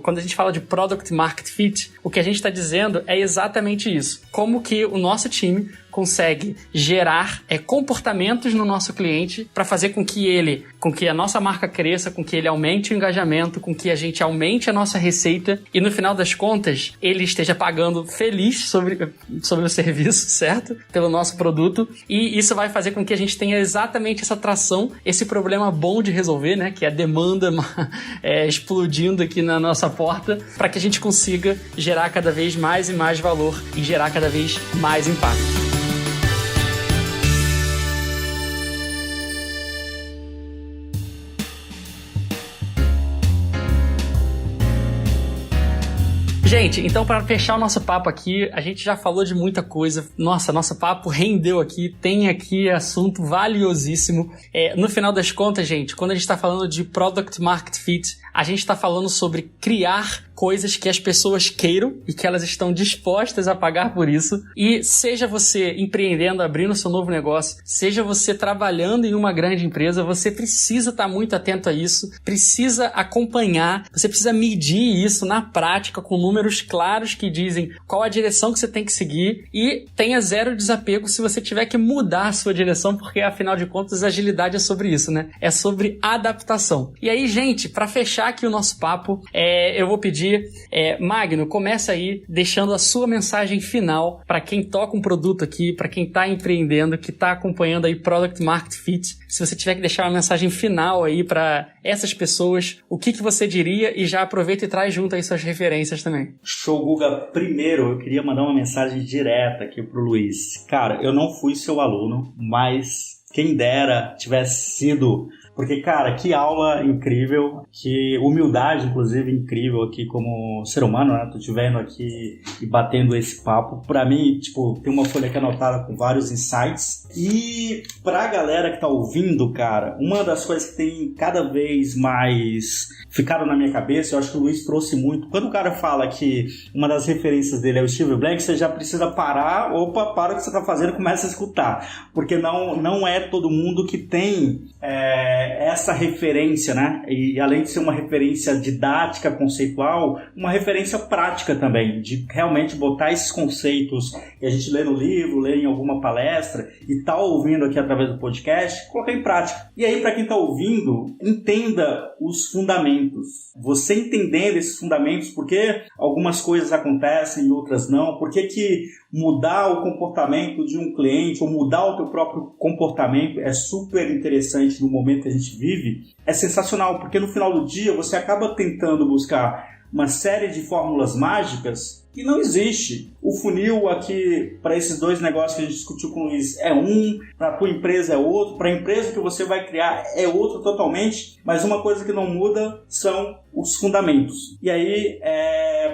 Speaker 1: quando a gente fala de Product Market Fit, o que a gente está dizendo é exatamente isso. Como que o nosso time consegue gerar comportamentos no nosso cliente para fazer com que a nossa marca cresça, com que ele aumente o engajamento, com que a gente aumente a nossa receita e no final das contas ele esteja pagando feliz sobre o serviço, certo? Pelo nosso produto, e isso vai fazer com que a gente tenha exatamente essa tração, esse problema bom de resolver, né? Que é a demanda explodindo aqui na nossa porta, para que a gente consiga gerar cada vez mais e mais valor e gerar cada vez mais impacto. Gente, então para fechar o nosso papo aqui, a gente já falou de muita coisa. Nossa, nosso papo rendeu aqui, tem aqui assunto valiosíssimo. No final das contas, gente, quando a gente está falando de Product Market Fit, a gente está falando sobre criar coisas que as pessoas queiram e que elas estão dispostas a pagar por isso. E seja você empreendendo, abrindo seu novo negócio, seja você trabalhando em uma grande empresa, você precisa estar muito atento a isso, precisa acompanhar, você precisa medir isso na prática com números claros que dizem qual a direção que você tem que seguir, e tenha zero desapego se você tiver que mudar a sua direção, porque afinal de contas agilidade é sobre isso, né? É sobre adaptação. E aí, gente, para fechar aqui o nosso papo, eu vou pedir, Magno, começa aí deixando a sua mensagem final para quem toca um produto aqui, para quem está empreendendo, que está acompanhando aí Product Market Fit. Se você tiver que deixar uma mensagem final aí para essas pessoas, o que você diria? E já aproveita e traz junto aí suas referências também.
Speaker 4: Show, Guga. Primeiro, eu queria mandar uma mensagem direta aqui pro Luiz. Cara, eu não fui seu aluno, mas quem dera tivesse sido... Porque, cara, que aula incrível, que humildade, inclusive, incrível aqui como ser humano, né? Tô te vendo aqui e batendo esse papo. Pra mim, tipo, tem uma folha aqui anotada com vários insights. E pra galera que tá ouvindo, cara, uma das coisas que tem cada vez mais ficado na minha cabeça, eu acho que o Luiz trouxe muito. Quando o cara fala que uma das referências dele é o Steve Blank, você já precisa parar, para o que você tá fazendo e começa a escutar. Porque não é todo mundo que tem... essa referência, né? E além de ser uma referência didática, conceitual, uma referência prática também, de realmente botar esses conceitos que a gente lê no livro, lê em alguma palestra e tá ouvindo aqui através do podcast, colocar em prática. E aí, para quem tá ouvindo, entenda os fundamentos. Você entendendo esses fundamentos, por que algumas coisas acontecem e outras não, por que mudar o comportamento de um cliente ou mudar o teu próprio comportamento é super interessante no momento que a gente vive, é sensacional, porque no final do dia você acaba tentando buscar uma série de fórmulas mágicas que não existe. O funil aqui, para esses dois negócios que a gente discutiu com o Luiz, é um, para a tua empresa é outro, para a empresa que você vai criar é outro totalmente, mas uma coisa que não muda são os fundamentos. E aí,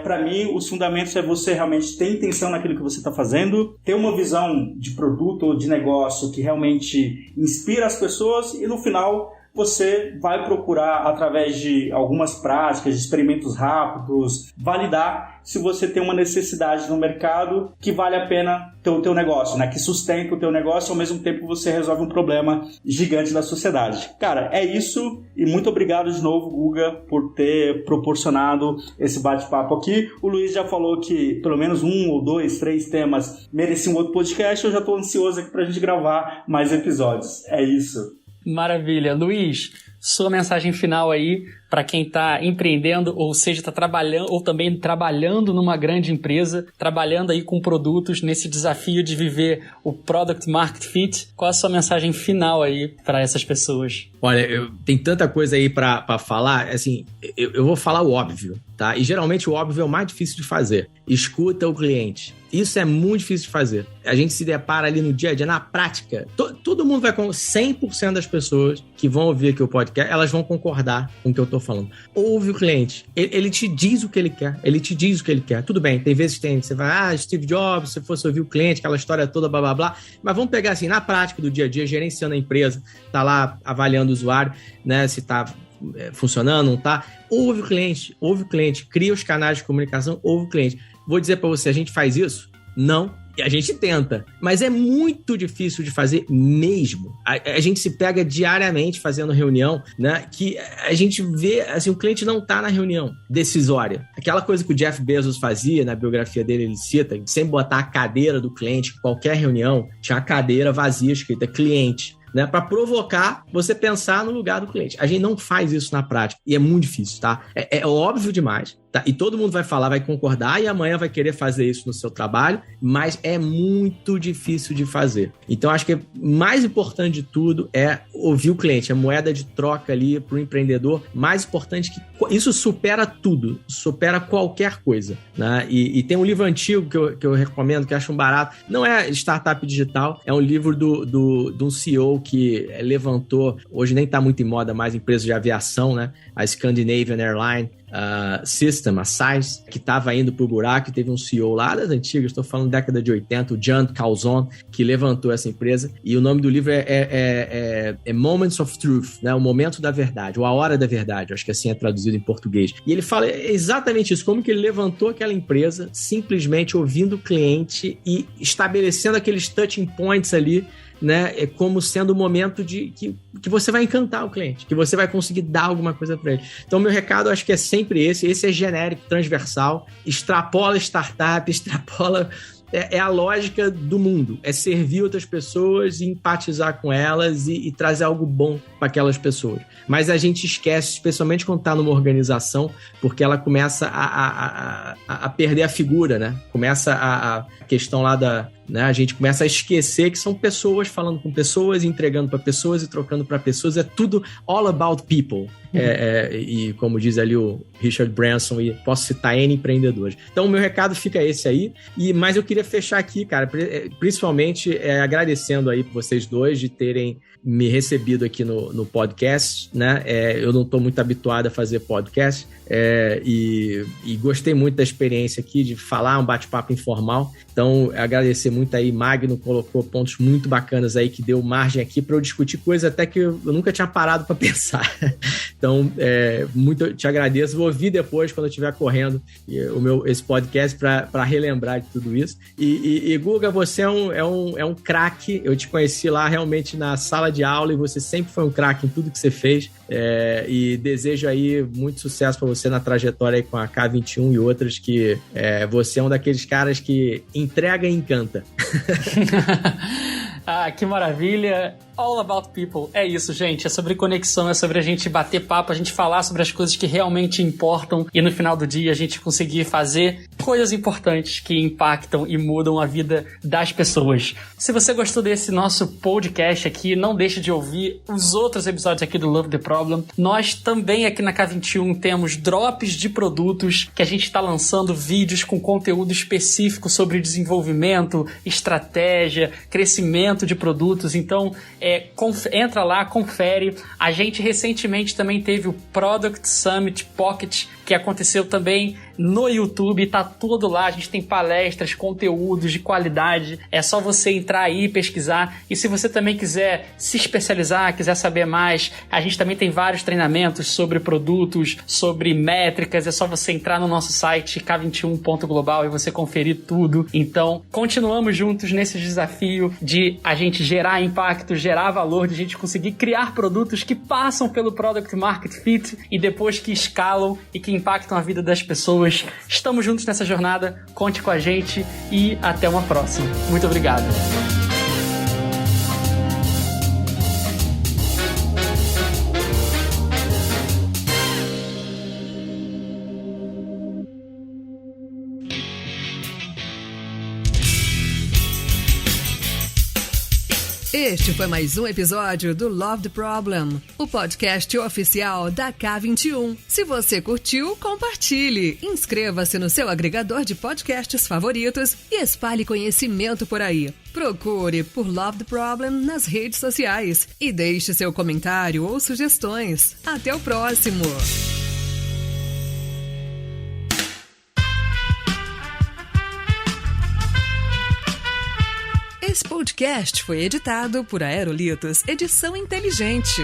Speaker 4: para mim, os fundamentos é você realmente ter intenção naquilo que você está fazendo, ter uma visão de produto ou de negócio que realmente inspira as pessoas e, no final, você vai procurar, através de algumas práticas, de experimentos rápidos, validar se você tem uma necessidade no mercado que vale a pena ter o teu negócio, né? Que sustenta o teu negócio e ao mesmo tempo você resolve um problema gigante da sociedade. Cara, é isso e muito obrigado de novo, Guga, por ter proporcionado esse bate-papo aqui. O Luiz já falou que pelo menos 1 ou 2, 3 temas mereciam outro podcast. Eu já estou ansioso aqui pra gente gravar mais episódios. É isso.
Speaker 1: Maravilha. Luiz, sua mensagem final aí para quem está empreendendo, ou seja, está trabalhando, ou também trabalhando numa grande empresa, trabalhando aí com produtos nesse desafio de viver o Product Market Fit. Qual a sua mensagem final aí para essas pessoas?
Speaker 3: Olha, tem tanta coisa aí para falar, assim, eu vou falar o óbvio, tá? E geralmente o óbvio é o mais difícil de fazer. Escuta o cliente. Isso é muito difícil de fazer. A gente se depara ali no dia a dia, na prática, todo mundo vai... 100% das pessoas que vão ouvir aqui o podcast, elas vão concordar com o que eu tô falando. Ouve o cliente. Ele te diz o que ele quer. Ele te diz o que ele quer. Tudo bem, tem vezes que você vai, Steve Jobs, se fosse ouvir o cliente, aquela história toda, blá, blá, blá. Mas vamos pegar assim, na prática do dia a dia, gerenciando a empresa, tá lá avaliando o usuário, né, se tá funcionando, não tá. Ouve o cliente, cria os canais de comunicação, ouve o cliente. Vou dizer para você, a gente faz isso? Não. E a gente tenta, mas é muito difícil de fazer mesmo. A gente se pega diariamente fazendo reunião, né? Que a gente vê, assim, o cliente não tá na reunião decisória. Aquela coisa que o Jeff Bezos fazia, na biografia dele, ele cita, sem botar a cadeira do cliente, qualquer reunião, tinha a cadeira vazia escrita cliente. Né, para provocar você pensar no lugar do cliente. A gente não faz isso na prática e é muito difícil, tá? É óbvio demais, tá? E todo mundo vai falar, vai concordar e amanhã vai querer fazer isso no seu trabalho, mas é muito difícil de fazer. Então, acho que o mais importante de tudo é ouvir o cliente, a moeda de troca ali para o empreendedor. Mais importante que isso supera tudo, supera qualquer coisa, né? E tem um livro antigo que eu recomendo, que eu acho um barato. Não é Startup Digital, é um livro de um CEO que levantou, hoje nem está muito em moda mais, empresa de aviação, né? A Scandinavian Airline System, a SAIS, que estava indo pro buraco, e teve um CEO lá das antigas, estou falando década de 80, o John Calzone, que levantou essa empresa, e o nome do livro é Moments of Truth, né? O momento da verdade, ou a hora da verdade, acho que assim é traduzido em português. E ele fala exatamente isso, como que ele levantou aquela empresa simplesmente ouvindo o cliente e estabelecendo aqueles touching points ali, né, como sendo o momento de que você vai encantar o cliente, que você vai conseguir dar alguma coisa para ele. Então, meu recado, acho que é sempre esse é genérico, transversal, extrapola startup, extrapola... É a lógica do mundo, é servir outras pessoas e empatizar com elas e trazer algo bom para aquelas pessoas. Mas a gente esquece, especialmente quando está numa organização, porque ela começa a perder a figura, né? Começa a questão lá né? A gente começa a esquecer que são pessoas falando com pessoas, entregando para pessoas e trocando para pessoas. É tudo all about people. E como diz ali o Richard Branson, e posso citar N empreendedores. Então o meu recado fica esse aí, mas eu queria fechar aqui, cara, principalmente agradecendo aí por vocês dois de terem me recebido aqui no podcast, né? Eu não estou muito habituado a fazer podcast, e gostei muito da experiência aqui de falar, um bate-papo informal. Então, agradecer muito aí, Magno colocou pontos muito bacanas aí, que deu margem aqui para eu discutir coisas até que eu nunca tinha parado para pensar. Então, muito te agradeço. Vou ouvir depois, quando eu estiver correndo, esse podcast para relembrar de tudo isso. E Guga, você é um craque. Eu te conheci lá realmente na sala de aula e você sempre foi um craque em tudo que você fez. E desejo aí muito sucesso para você na trajetória aí com a K21 e outras, que você é um daqueles caras que entrega e encanta.
Speaker 1: Ah, que maravilha! All about people. É isso, gente. É sobre conexão, é sobre a gente bater papo, a gente falar sobre as coisas que realmente importam e no final do dia a gente conseguir fazer coisas importantes que impactam e mudam a vida das pessoas. Se você gostou desse nosso podcast aqui, não deixe de ouvir os outros episódios aqui do Love the Problem. Nós também aqui na K21 temos drops de produtos que a gente está lançando, vídeos com conteúdo específico sobre desenvolvimento, estratégia, crescimento de produtos. Então, entra lá, confere. A gente recentemente também teve o Product Summit Pocket, que aconteceu também no YouTube, tá tudo lá, a gente tem palestras, conteúdos de qualidade, é só você entrar aí e pesquisar. E se você também quiser se especializar, quiser saber mais, a gente também tem vários treinamentos sobre produtos, sobre métricas, é só você entrar no nosso site k21.global e você conferir tudo. Então, continuamos juntos nesse desafio de a gente gerar impacto, gerar valor, de a gente conseguir criar produtos que passam pelo Product Market Fit e depois que escalam e que impactam a vida das pessoas. Estamos juntos nessa jornada, conte com a gente e até uma próxima. Muito obrigado.
Speaker 2: Este foi mais um episódio do Love the Problem, o podcast oficial da K21. Se você curtiu, compartilhe, inscreva-se no seu agregador de podcasts favoritos e espalhe conhecimento por aí. Procure por Love the Problem nas redes sociais e deixe seu comentário ou sugestões. Até o próximo! Esse podcast foi editado por Aerolitos Edição Inteligente.